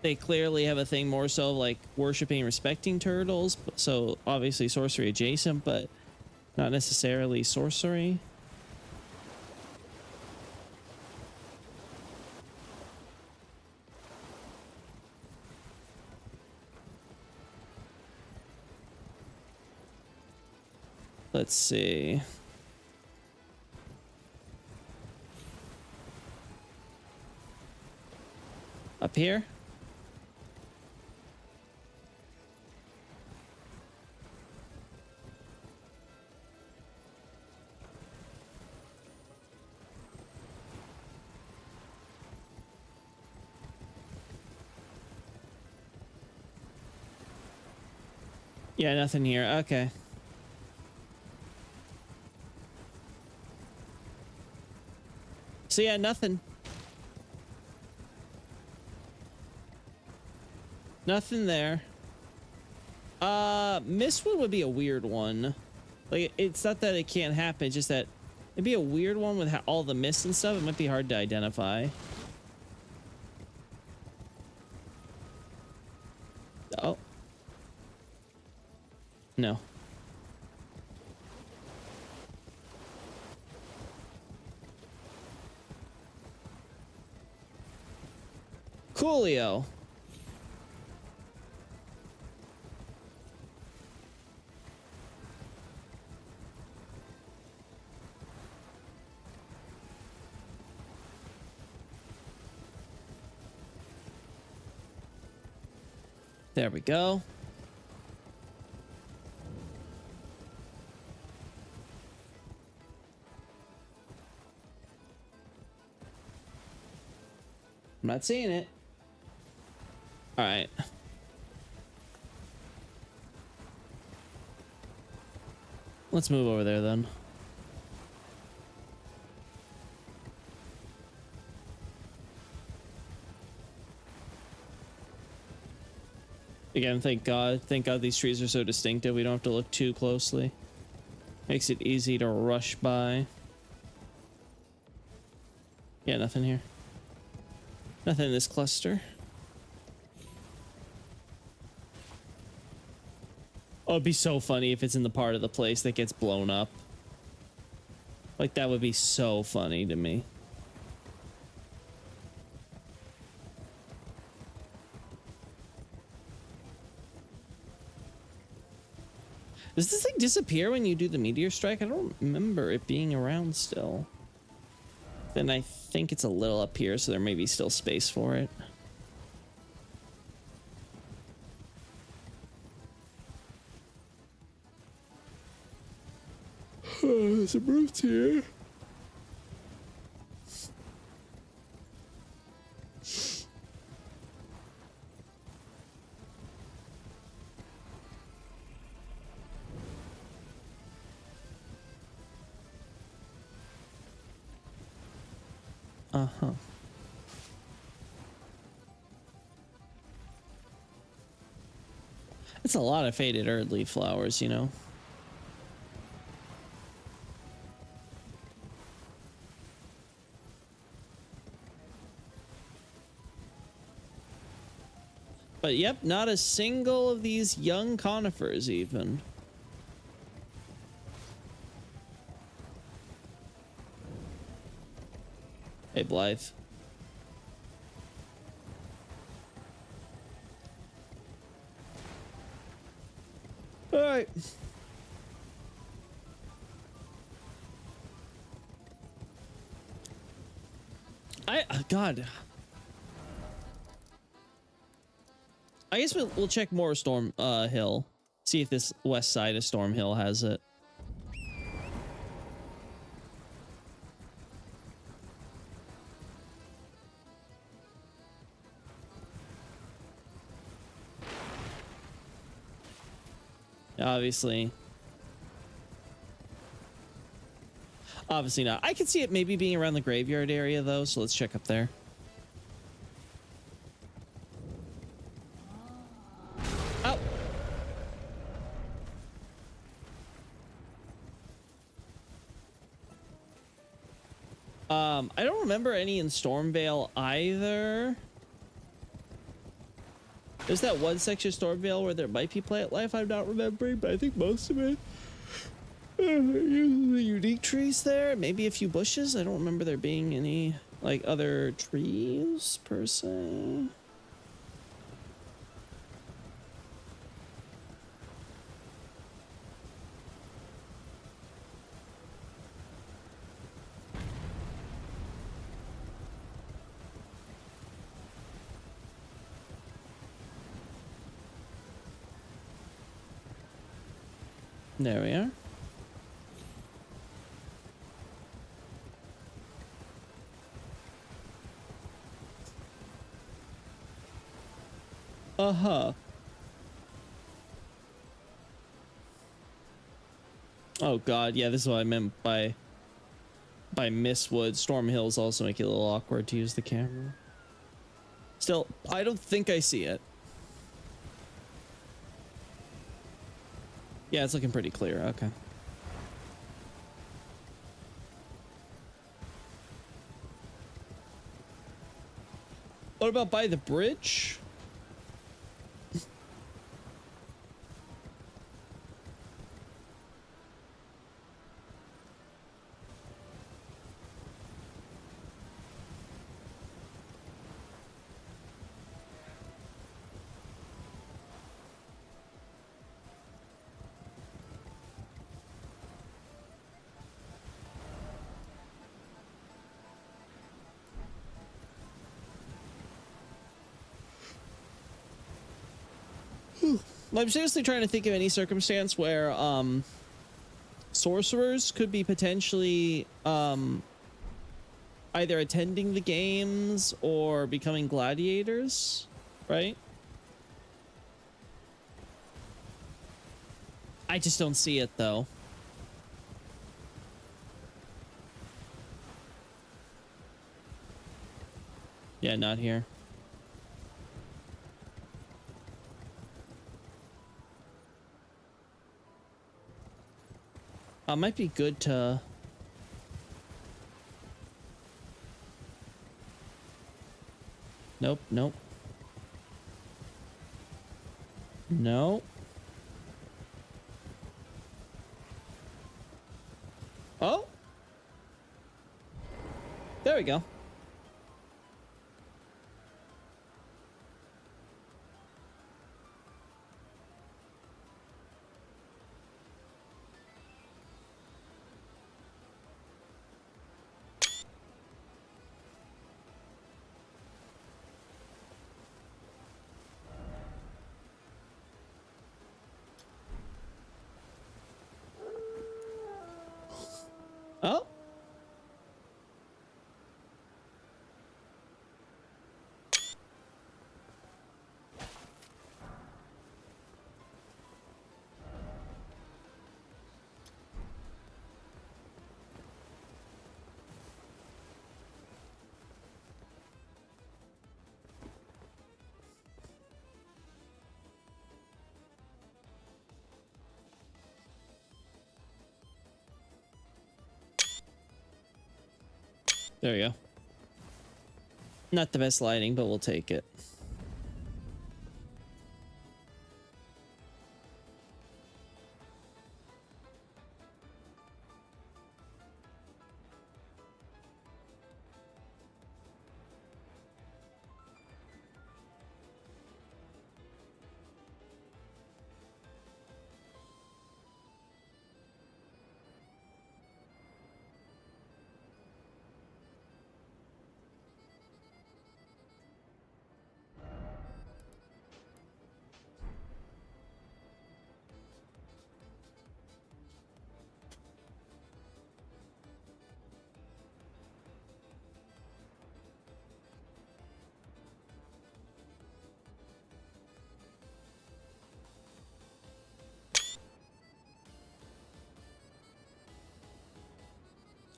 They clearly have a thing more so of like worshipping and respecting turtles, so obviously sorcery adjacent, but not necessarily sorcery. Let's see. Up here? Yeah, nothing here. Okay. So yeah, nothing. Nothing there. Mistwood would be a weird one. Like, it's not that it can't happen, it's just that it'd be a weird one with all the mist and stuff. It might be hard to identify. Oh. No. Coolio. There we go. I'm not seeing it. All right. Let's move over there then. Again, thank God. Thank God these trees are so distinctive. We don't have to look too closely. Makes it easy to rush by. Yeah, nothing here. Nothing in this cluster. Oh, it'd be so funny if it's in the part of the place that gets blown up. Like, that would be so funny to me. Does this thing disappear when you do the meteor strike? I don't remember it being around still. Then I think it's a little up here, so there may be still space for it. There's some roots here. Uh-huh. It's a lot of faded Erdleaf flowers, you know. But yep, not a single of these young conifers even. Hey, Blythe. All right. God. I guess we'll check more Storm Hill. See if this west side of Storm Hill has it. Obviously not. I could see it maybe being around the graveyard area though, so let's check up there. Oh. I don't remember any in Stormvale either. There's that one section of Stormvale where there might be plant life I'm not remembering, but I think most of it uses the unique trees there. Maybe a few bushes. I don't remember there being any like other trees per se. There we are. Uh-huh. Oh God, yeah, this is what I meant by Mistwood. Storm Hills also make it a little awkward to use the camera. Still, I don't think I see it. Yeah, it's looking pretty clear. Okay. What about by the bridge? I'm seriously trying to think of any circumstance where sorcerers could be potentially either attending the games or becoming gladiators, right? I just don't see it though. Yeah, not here. Might be good to... Nope, nope. No. Oh! There we go. Oh. There we go. Not the best lighting, but we'll take it.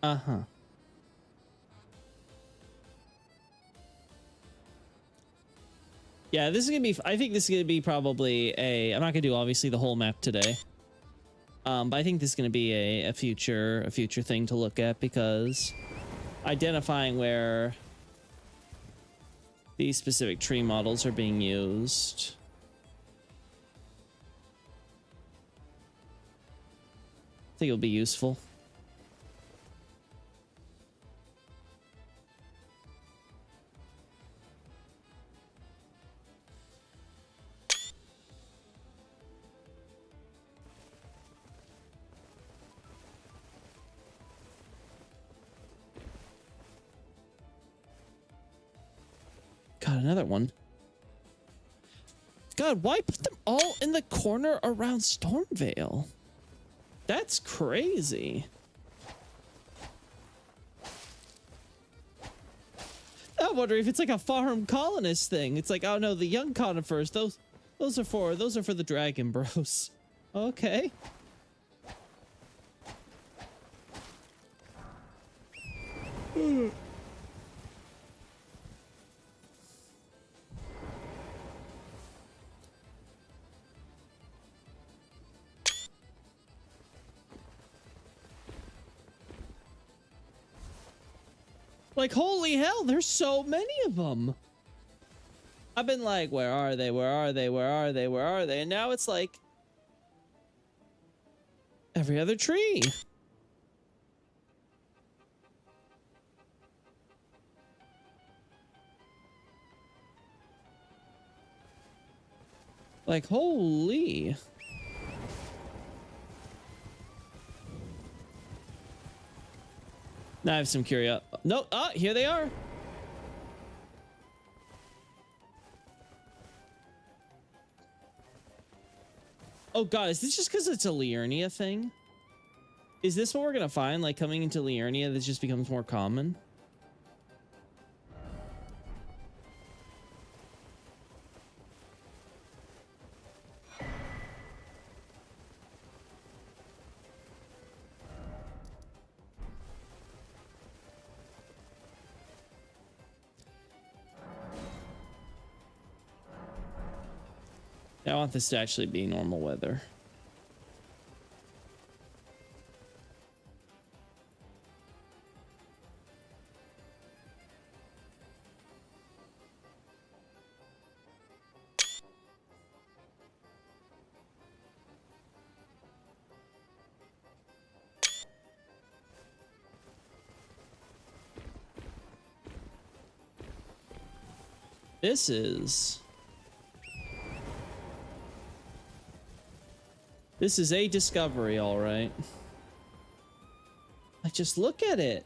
Uh-huh. Yeah, this is gonna be, I think this is gonna be probably a, I'm not gonna do obviously the whole map today. But I think this is gonna be a future thing to look at, because identifying where these specific tree models are being used. I think it'll be useful. God, another one. God, why put them all in the corner around Stormvale? That's crazy. I'm wondering if it's like a farm colonist thing. It's like, oh no, the young conifers, those are for the dragon bros. Okay. Like, holy hell, there's so many of them. I've been like, where are they? Where are they? Where are they? Where are they? And now it's like every other tree. Like, holy. Now I have some curiosity. No, here they are. Oh god, is this just because it's a Liurnia thing? Is this what we're gonna find, like coming into Liurnia, this just becomes more common? I want this to actually be normal weather. This is a discovery, all right. Like, just look at it.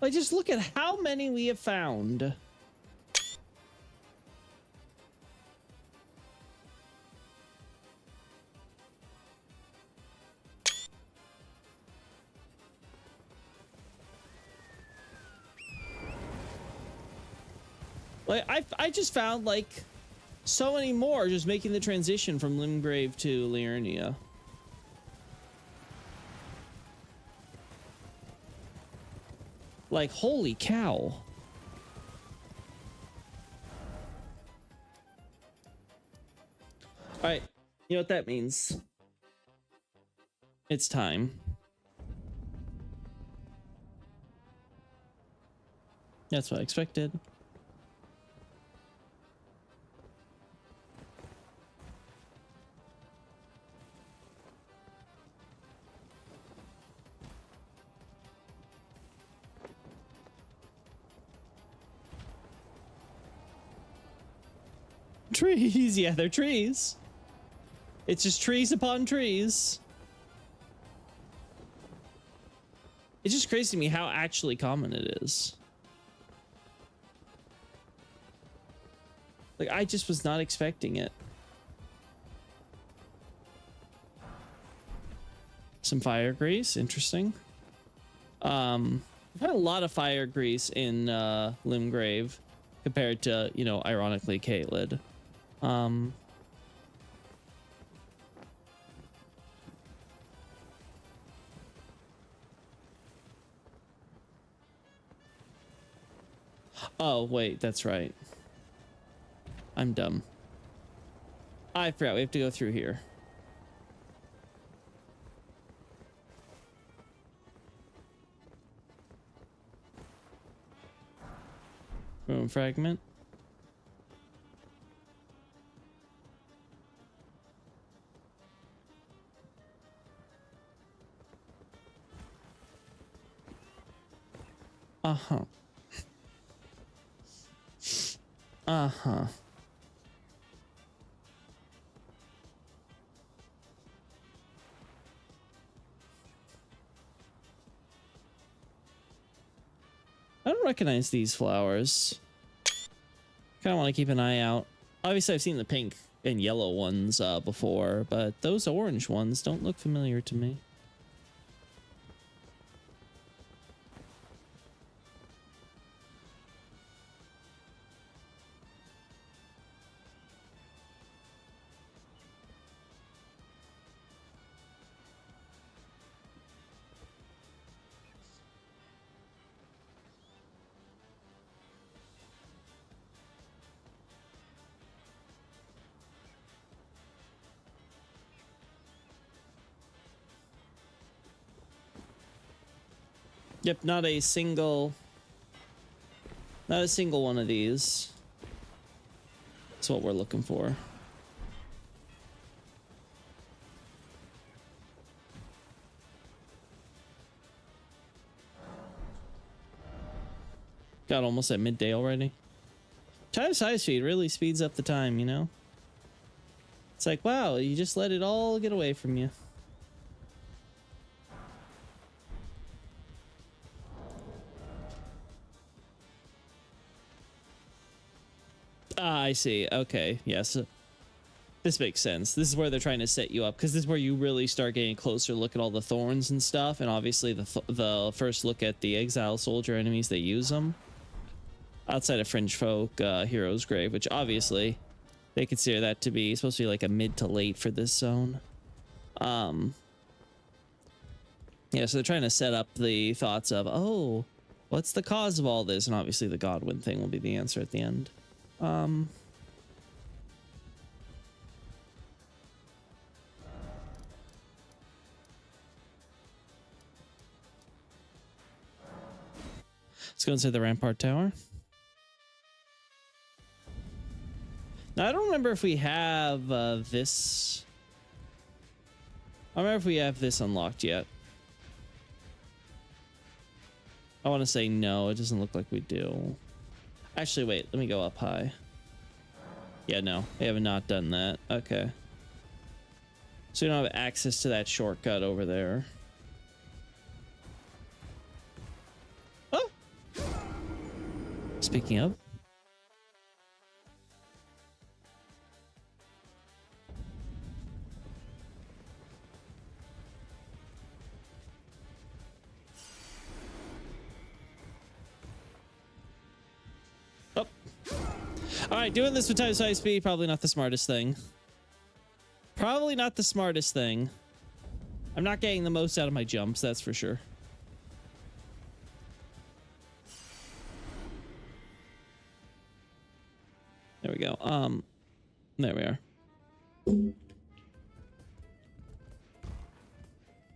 Like, just look at how many we have found. Like, I just found, like, so many more just making the transition from Limgrave to Liurnia. Like, holy cow. All right, you know what that means? It's time. That's what I expected. Trees, yeah, they're trees. It's just trees upon trees. It's just crazy to me how actually common it is. Like, I just was not expecting it. Some fire grease, interesting. I've had a lot of fire grease in Limgrave compared to, you know, ironically, Caelid. Oh, wait, that's right. I'm dumb. I forgot we have to go through here. Boom fragment. Uh-huh. Uh-huh. I don't recognize these flowers. Kind of want to keep an eye out. Obviously, I've seen the pink and yellow ones before, but those orange ones don't look familiar to me. Yep, not a single one of these. That's what we're looking for. Got almost at midday already. Chime's high speed really speeds up the time, you know? It's like, wow, you just let it all get away from you. I see. Okay. Yes. This makes sense. This is where they're trying to set you up, because this is where you really start getting a closer look at all the thorns and stuff, and obviously the first look at the exile soldier enemies that use them. Outside of Fringe Folk, Hero's Grave, which obviously they consider that to be supposed to be like a mid to late for this zone. Yeah, so they're trying to set up the thoughts of, oh, what's the cause of all this? And obviously the Godwyn thing will be the answer at the end. Let's go inside the Rampart Tower. Now, I don't remember if we have this. I don't remember if we have this unlocked yet. I want to say no. It doesn't look like we do. Actually, wait. Let me go up high. Yeah, no. We have not done that. Okay. So we don't have access to that shortcut over there. Oh! Speaking of. Oh. All right, doing this with times high speed, probably not the smartest thing. Probably not the smartest thing. I'm not getting the most out of my jumps, that's for sure. There we go. There we are.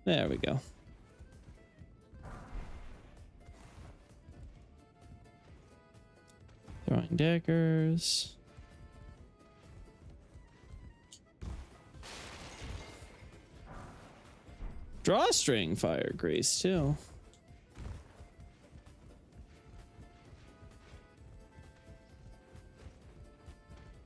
There we go. Throwing daggers. Drawstring fire grace too.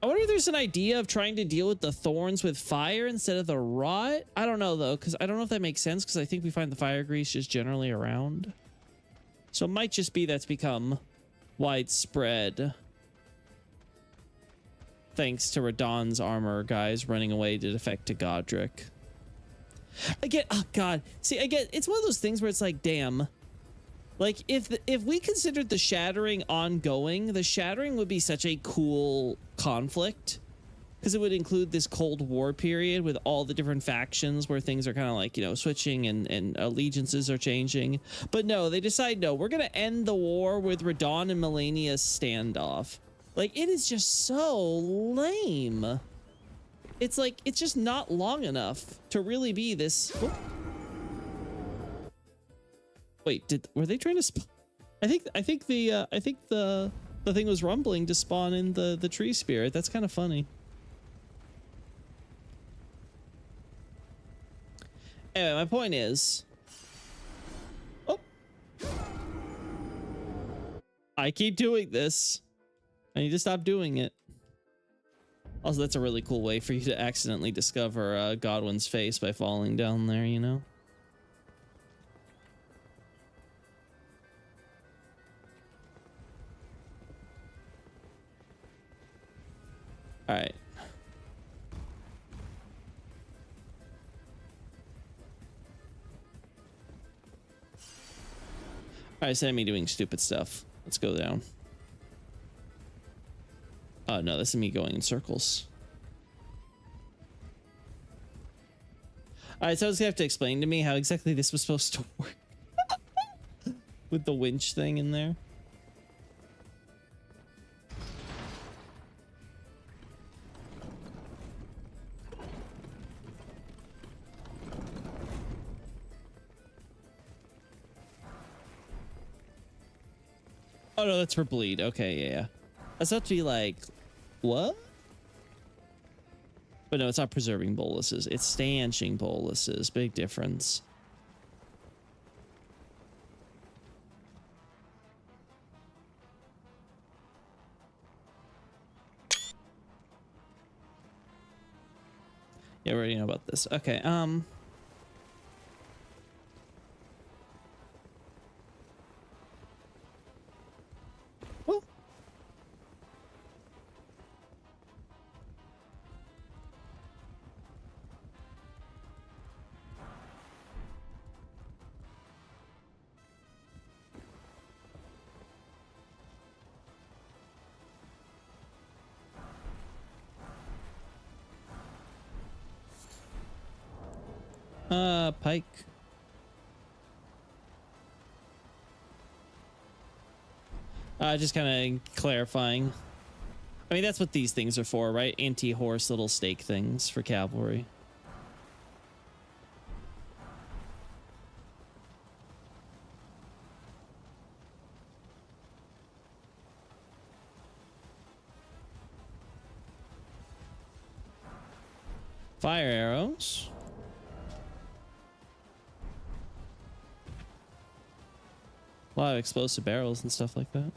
I wonder if there's an idea of trying to deal with the thorns with fire instead of the rot. I don't know though, because I don't know if that makes sense, because I think we find the fire grease just generally around. So it might just be that's become widespread thanks to Radahn's armor guys running away to defect to Godric. Again, oh god, see, again, it's one of those things where it's like, damn, like if we considered the Shattering ongoing, the Shattering would be such a cool conflict, because it would include this Cold War period with all the different factions where things are kind of like, you know, switching and allegiances are changing. But no, they decide, no, we're gonna end the war with Radahn and Malenia's standoff. Like, it is just so lame. It's like, it's just not long enough to really be this. Oh. Wait, were they trying to I think the thing was rumbling to spawn in the tree spirit. That's kind of funny. Anyway, my point is, oh, I keep doing this. I need to stop doing it. Also, that's a really cool way for you to accidentally discover Godwyn's face by falling down there, you know? All right. All right, instead of me doing stupid stuff, let's go down. Oh, no, this is me going in circles. All right, so I was gonna have to explain to me how exactly this was supposed to work. With the winch thing in there. Oh, no, that's for bleed. Okay, yeah. That's not to be like, what? But no, it's not preserving boluses. It's stanching boluses. Big difference. Yeah, we already know about this. Okay, well. Pike. Just kind of clarifying. I mean, that's what these things are for, right? Anti-horse little stake things for cavalry. Fire arrows. A lot of explosive barrels and stuff like that.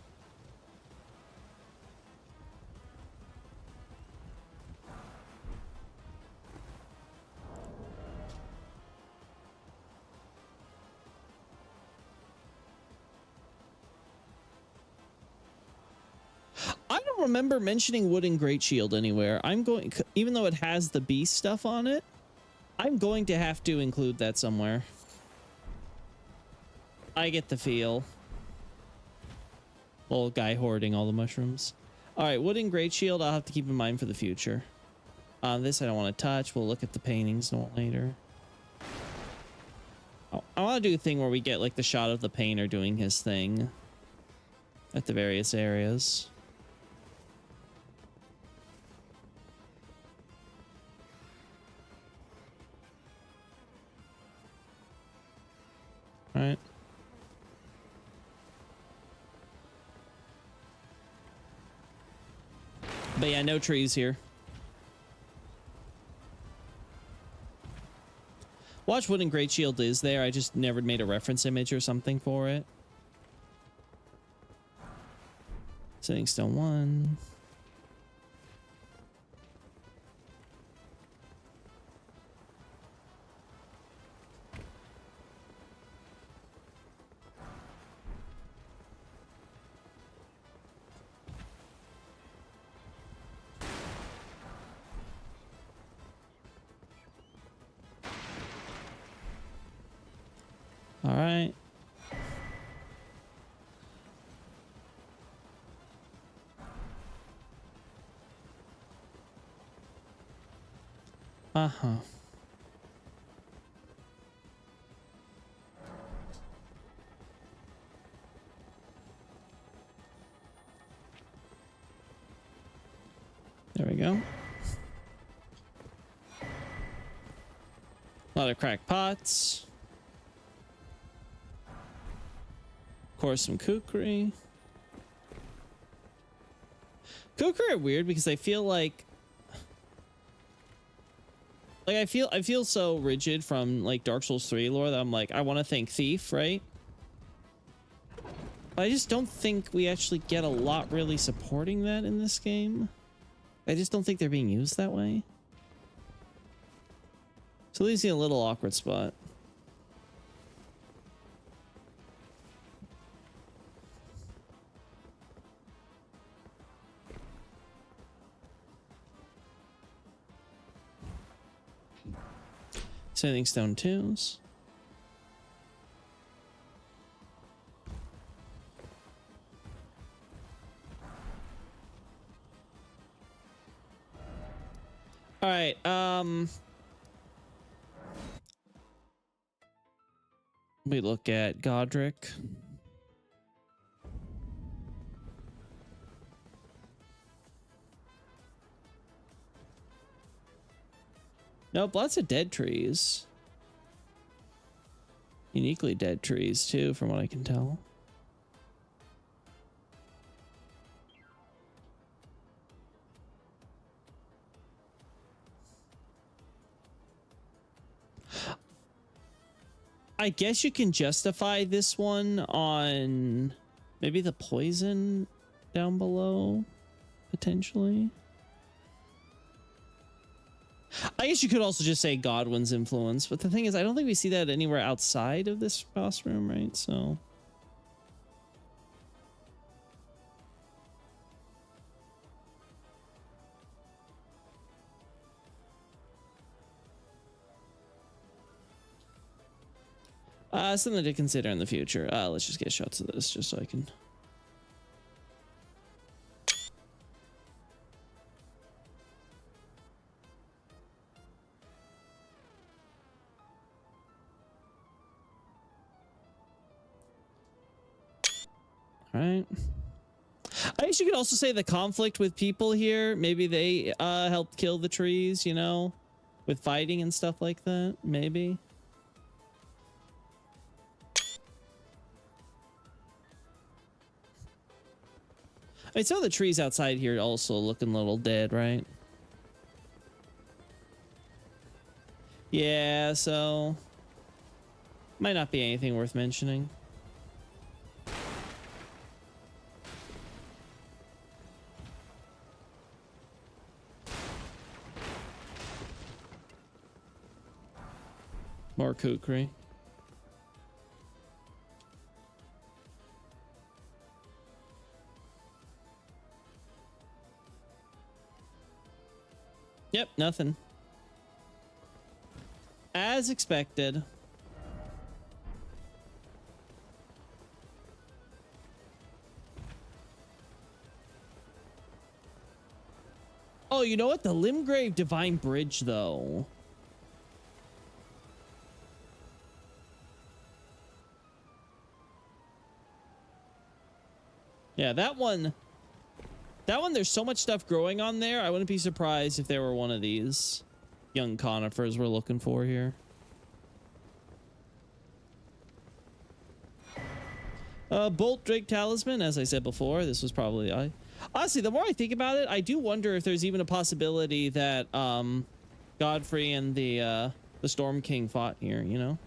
I don't remember mentioning wooden great shield anywhere. I'm going, even though it has the beast stuff on it, I'm going to have to include that somewhere. I get the feel. Old guy hoarding all the mushrooms. All right, wooden great shield. I'll have to keep in mind for the future. This I don't want to touch. We'll look at the paintings later. Oh, I want to do a thing where we get like the shot of the painter doing his thing at the various areas. All right. But yeah, no trees here. Watch Wooden Great Shield is there. I just never made a reference image or something for it. Setting Stone 1. All right. Uh-huh. There we go. A lot of cracked pots. Of course, some kukri. Kukri are weird because I feel like I feel so rigid from like Dark Souls 3 lore that I'm like, I want to think thief, right? But I just don't think we actually get a lot really supporting that in this game. I just don't think they're being used that way. So it leaves me in a little awkward spot. Sending Stone 2s. All right, we look at Godric. Nope, lots of dead trees. Uniquely dead trees, too, from what I can tell. I guess you can justify this one on maybe the poison down below, potentially. I guess you could also just say Godwin's influence, but the thing is, I don't think we see that anywhere outside of this boss room, right? So... something to consider in the future. Let's just get shots of this just so I can... right? I guess you could also say the conflict with people here. Maybe they helped kill the trees, you know, with fighting and stuff like that. Maybe. I mean, some of the trees outside here also looking a little dead, right? Yeah, so might not be anything worth mentioning. More kukri. Yep, nothing. As expected. Oh, you know what? The Limgrave Divine Bridge, though. Yeah, that one, there's so much stuff growing on there. I wouldn't be surprised if there were one of these young conifers we're looking for here. Bolt Drake Talisman, as I said before, this was probably... Honestly, the more I think about it, I do wonder if there's even a possibility that Godfrey and the Storm King fought here, you know?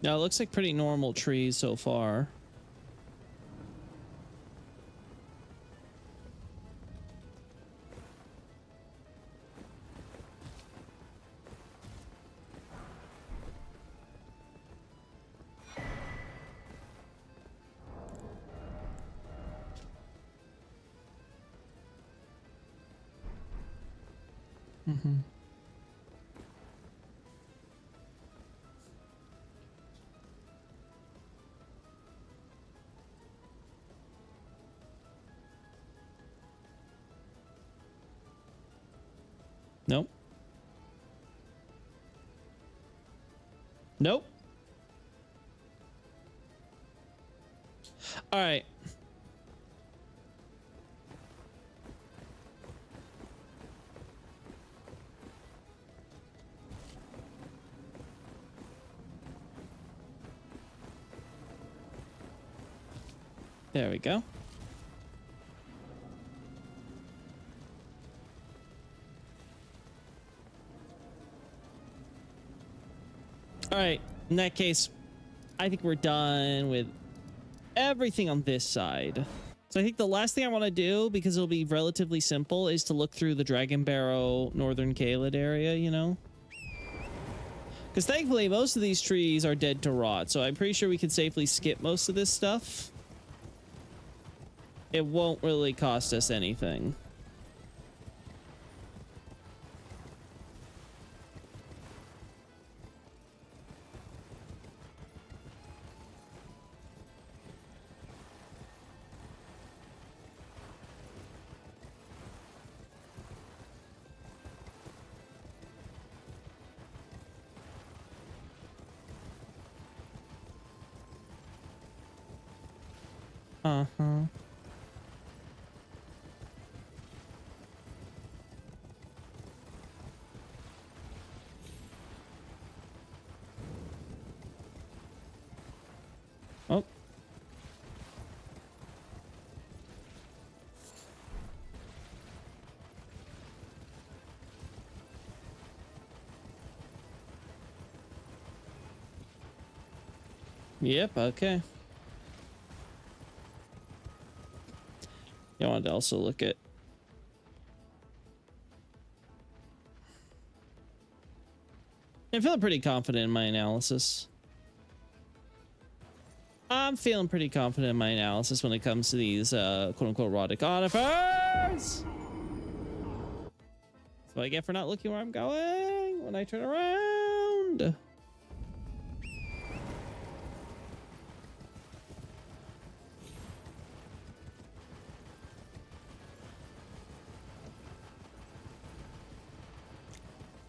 Now, it looks like pretty normal trees so far. Mm-hmm. Nope. Nope. All right. There we go. All right, in that case, I think we're done with everything on this side. So I think the last thing I want to do, because it'll be relatively simple, is to look through the Dragon Barrow Northern Caelid area, you know? Because thankfully, most of these trees are dead to rot, so I'm pretty sure we can safely skip most of this stuff. It won't really cost us anything. Uh-huh. Oh. Yep, okay. I wanted to also look at... I'm feeling pretty confident in my analysis. I'm feeling pretty confident in my analysis when it comes to these quote-unquote Rodic conifers. That's what I get for not looking where I'm going when I turn around.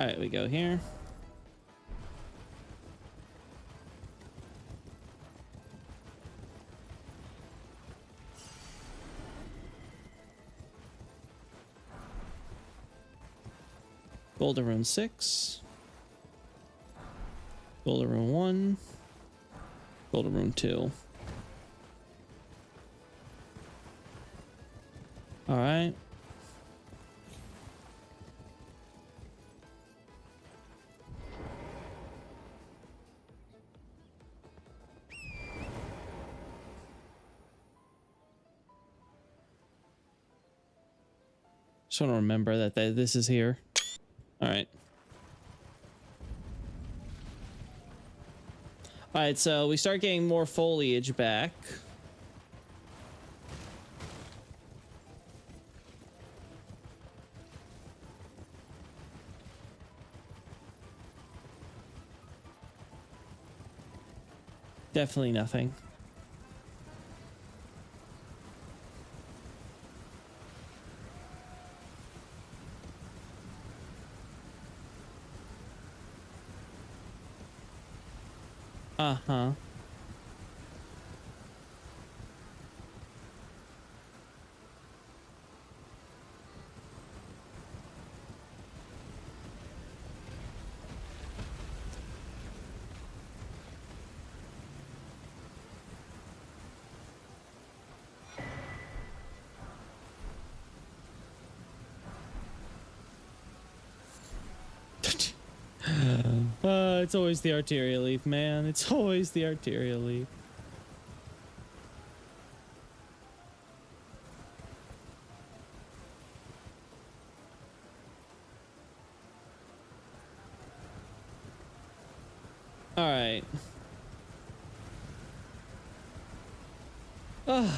All right, we go here. Golden Rune 6. Golden Rune 1. Golden Rune 2. All right. Just want to remember that this is here. All right. All right, so we start getting more foliage back. Definitely nothing. Uh-huh. It's always the Arteria Leaf, man. It's always the Arteria Leaf. All right. Ugh.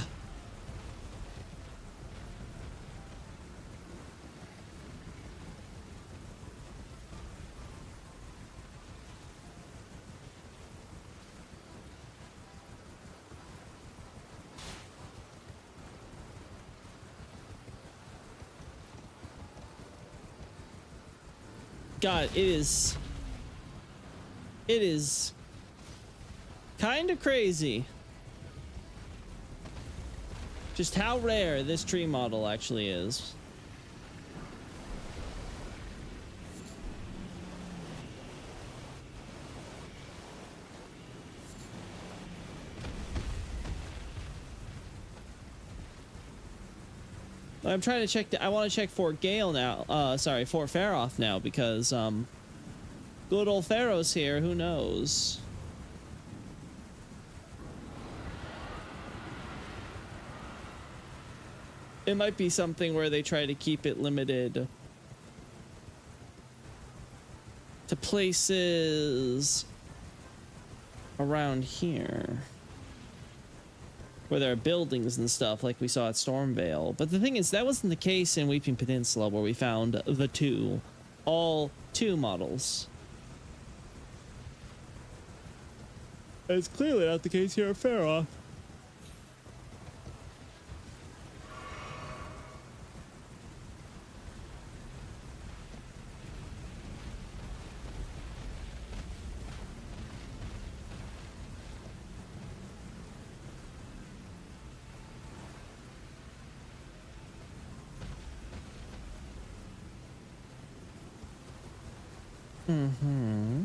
God, it is kind of crazy just how rare this tree model actually is. I'm trying to check. I want to check Fort Gale now. Sorry, Fort Faroth now, because good old Pharaoh's here. Who knows? It might be something where they try to keep it limited to places around here where there are buildings and stuff like we saw at Stormvale. But the thing is, that wasn't the case in Weeping Peninsula, where we found all two models. It's clearly not the case here at Faroth. Mm-hmm.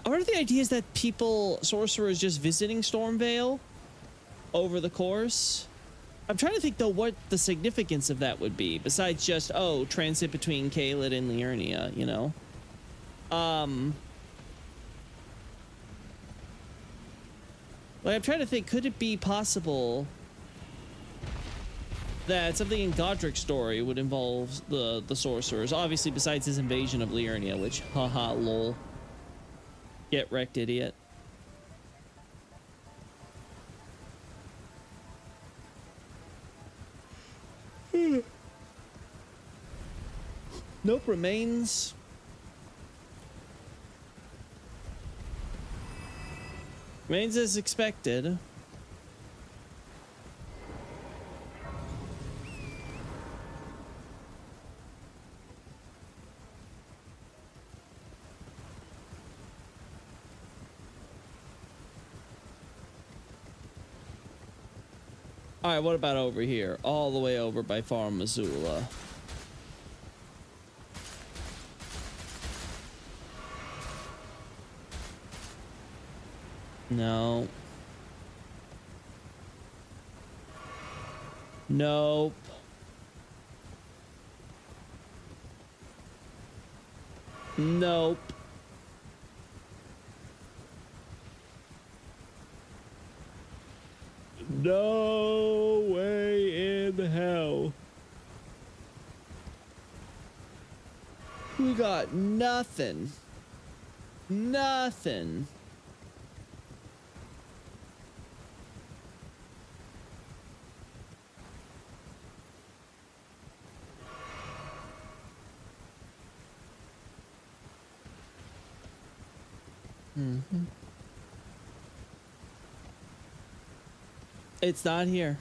Are the ideas that sorcerers just visiting Stormvale over the course? I'm trying to think though what the significance of that would be, besides just, oh, transit between Caelid and Liurnia, you know? Like, I'm trying to think, could it be possible that something in Godric's story would involve the sorcerers. Obviously, besides his invasion of Liurnia, which, haha, lol. Get wrecked, idiot. Nope, remains. Remains as expected. All right, what about over here? All the way over by Farm Missoula. No. Nope. Nope. No way in hell. We got nothing. Nothing. Mm-hmm. It's not here.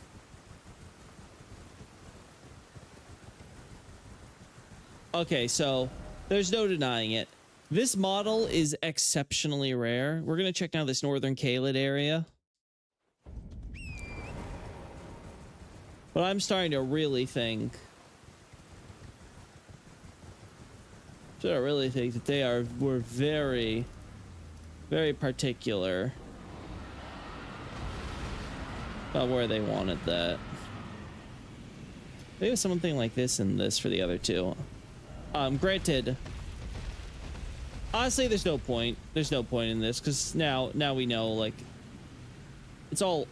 Okay, so there's no denying it. This model is exceptionally rare. We're gonna check now this northern Caelid area. But I'm starting to really think that they were very, very particular about where they wanted that. Maybe something like this and this for the other two. Granted, honestly, there's no point. There's no point in this because now we know, like, it's all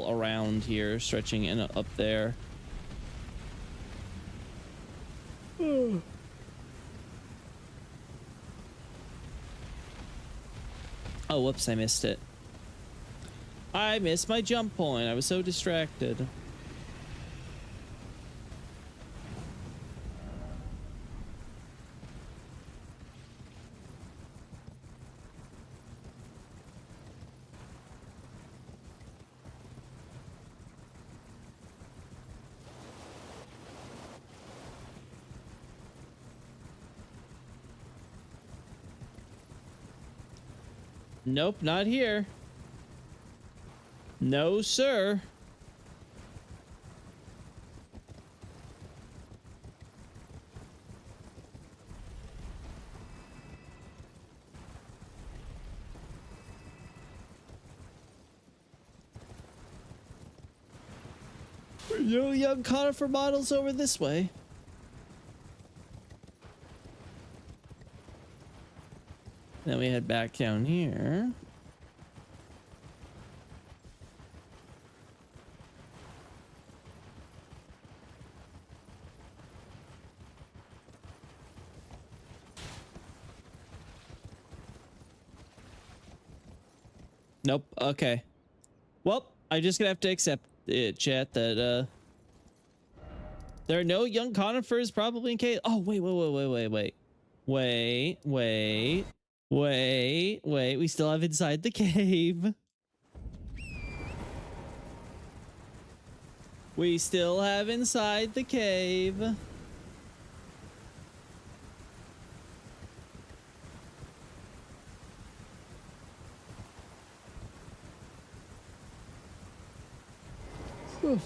around here, stretching in up there. Oh, whoops, I missed it. I missed my jump point. I was so distracted. Nope, not here. No, sir. No young conifer models over this way. Then we head back down here. Nope. Okay. Well, I'm just gonna have to accept it, chat, that there are no young conifers probably in case. Oh, wait. Wait. We still have inside the cave. We still have inside the cave. Whew.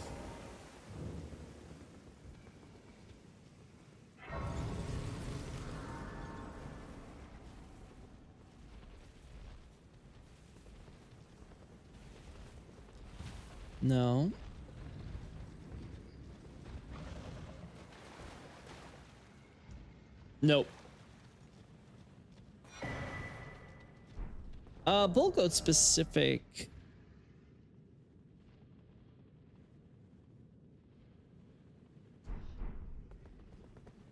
No. Nope. Bull goat specific.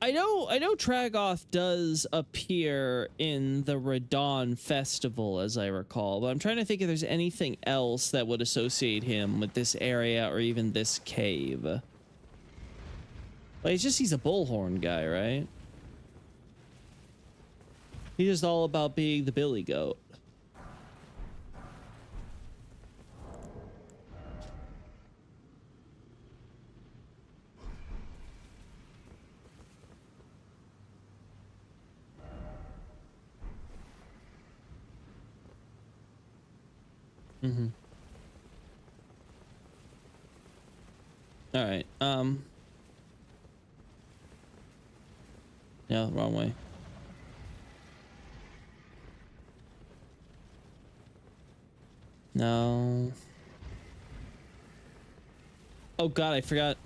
I know Tragoth does appear in the Radon Festival, as I recall, but I'm trying to think if there's anything else that would associate him with this area or even this cave. Like, he's a bullhorn guy, right? He's just all about being the billy goat. Mm-hmm. All right. Yeah, wrong way. No. Oh God, I forgot.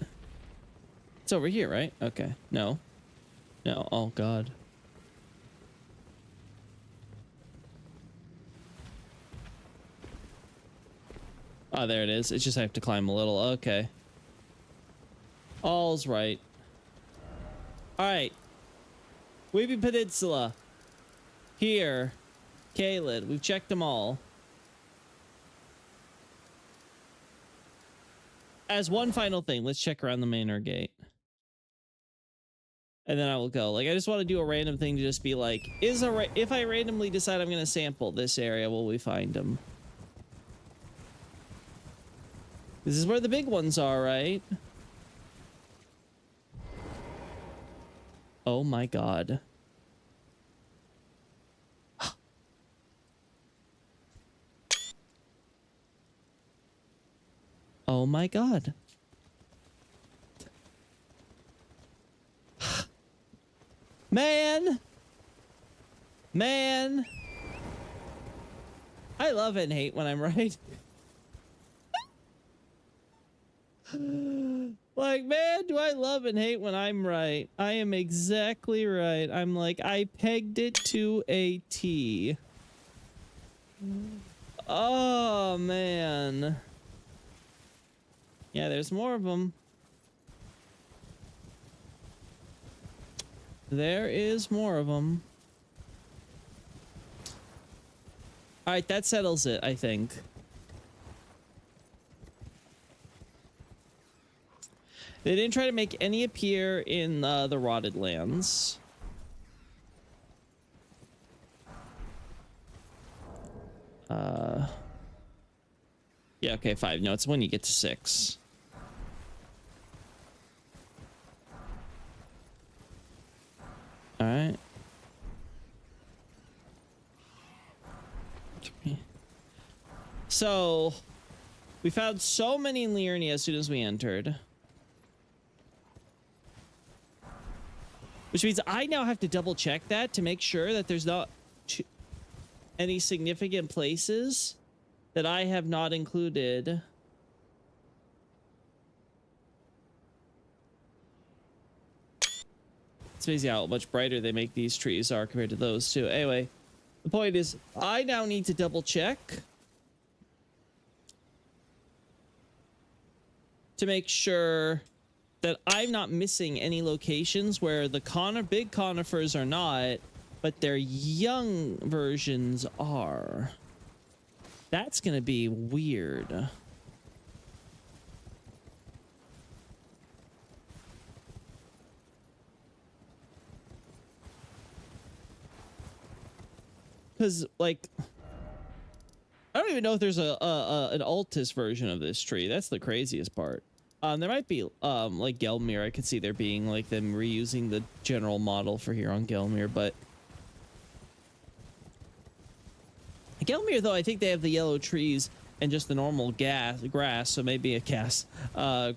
It's over here, right? Okay. No. No. Oh God. Oh, there it is. It's just I have to climb a little. Okay. All's right. All right. Weeping Peninsula. Here. Caelid. We've checked them all. As one final thing, let's check around the Manor Gate. And then I will go. Like, I just want to do a random thing to just be like, if I randomly decide I'm going to sample this area, will we find them? This is where the big ones are, right? Oh my God. Oh my God. Man. Man. I love and hate when I'm right. Like, man, do I love and hate when I'm right. I am exactly right. I'm like, I pegged it to a T. Oh, man. Yeah, there's more of them. There is more of them. All right, that settles it, I think. They didn't try to make any appear in the Rotted Lands. Yeah, okay, 5. No, it's when you get to 6. All right. So, we found so many in Liurnia as soon as we entered. Which means I now have to double check that to make sure that there's not any significant places that I have not included. It's amazing how much brighter they make these trees are compared to those two. Anyway, the point is I now need to double check to make sure that I'm not missing any locations where the big conifers are not, but their young versions are. That's gonna be weird. Because, like, I don't even know if there's an Altus version of this tree. That's the craziest part. There might be, like, Gelmir. I could see there being, like, them reusing the general model for here on Gelmir, but Gelmir, though, I think they have the yellow trees and just the normal grass, so maybe a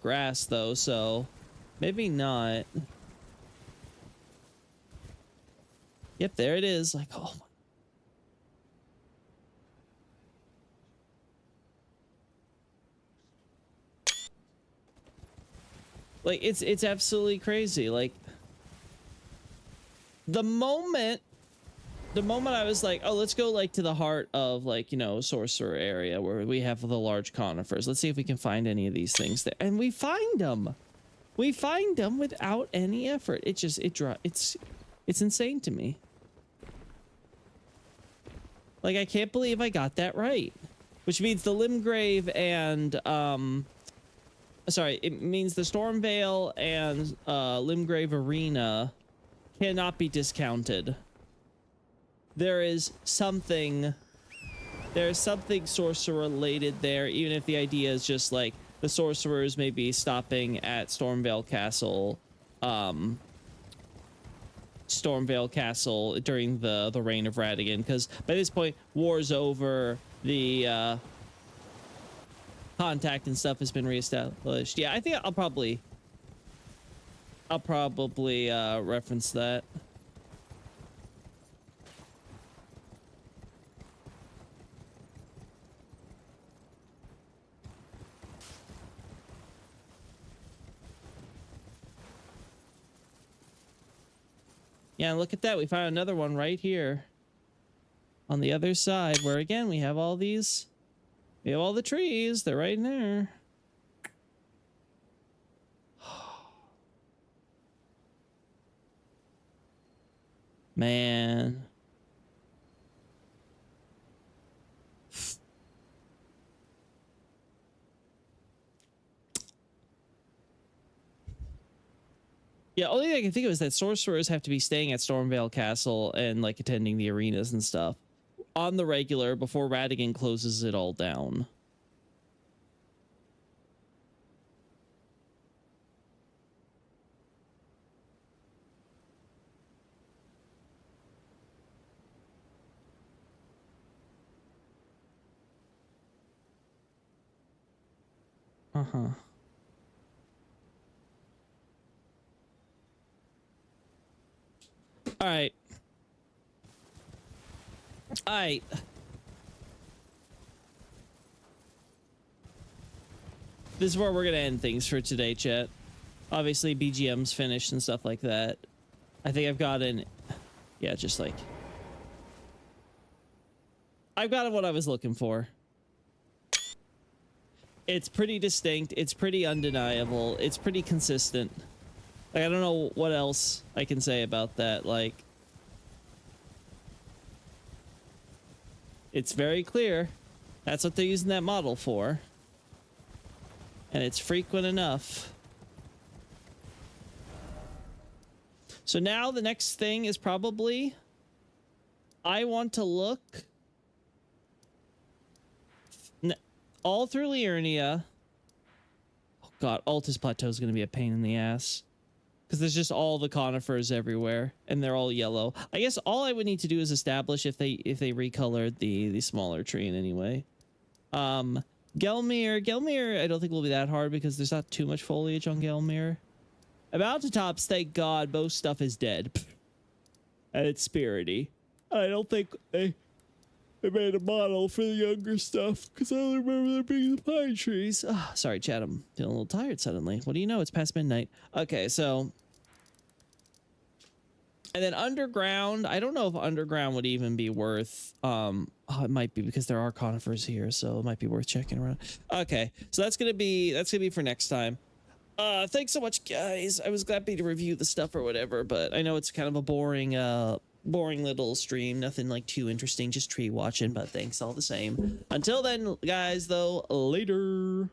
grass, though, so maybe not. Yep, there it is. Like, oh my. Like, it's absolutely crazy. Like, the moment I was like, oh, let's go, like, to the heart of, like, you know, Sorcerer area where we have the large conifers. Let's see if we can find any of these things there. And we find them. We find them without any effort. It's insane to me. Like, I can't believe I got that right. Which means the Limgrave and sorry, it means the Stormveil and Limgrave Arena cannot be discounted. There's something sorcerer related there, even if the idea is just like the sorcerers may be stopping at Stormveil Castle during the reign of Radagon, because by this point war's over, the contact and stuff has been reestablished. Yeah, I think I'll probably reference that. Yeah, look at that. We found another one right here on the other side, where again we have all these, we have all the trees. They're right in there. Man. Yeah, only thing I can think of is that sorcerers have to be staying at Stormveil Castle and like attending the arenas and stuff on the regular before Radagon closes it all down. Uh-huh. All right. This is where we're gonna end things for today, chat. Obviously, BGM's finished and stuff like that. I think I've gotten, yeah, just like, I've gotten what I was looking for. It's pretty distinct. It's pretty undeniable. It's pretty consistent. Like, I don't know what else I can say about that. Like, it's very clear. That's what they're using that model for. And it's frequent enough. So now the next thing is probably, I want to look all through Liurnia. Oh god, Altus Plateau is going to be a pain in the ass. Because there's just all the conifers everywhere, and they're all yellow. I guess all I would need to do is establish if they recolored the smaller tree in any way. Gelmir, I don't think will be that hard because there's not too much foliage on Gelmir. About to tops, thank God, most stuff is dead. And it's spirity. I don't think they made a model for the younger stuff because I only remember there being the pine trees. Oh, sorry, chat. I'm feeling a little tired suddenly. What do you know? It's past midnight. Okay, so. And then underground. I don't know if underground would even be worth. Oh, it might be because there are conifers here, so it might be worth checking around. Okay, so that's gonna be for next time. Thanks so much, guys. I was happy to review the stuff or whatever, but I know it's kind of a boring little stream. Nothing like too interesting, just tree watching, but thanks all the same. Until then, guys, though, later.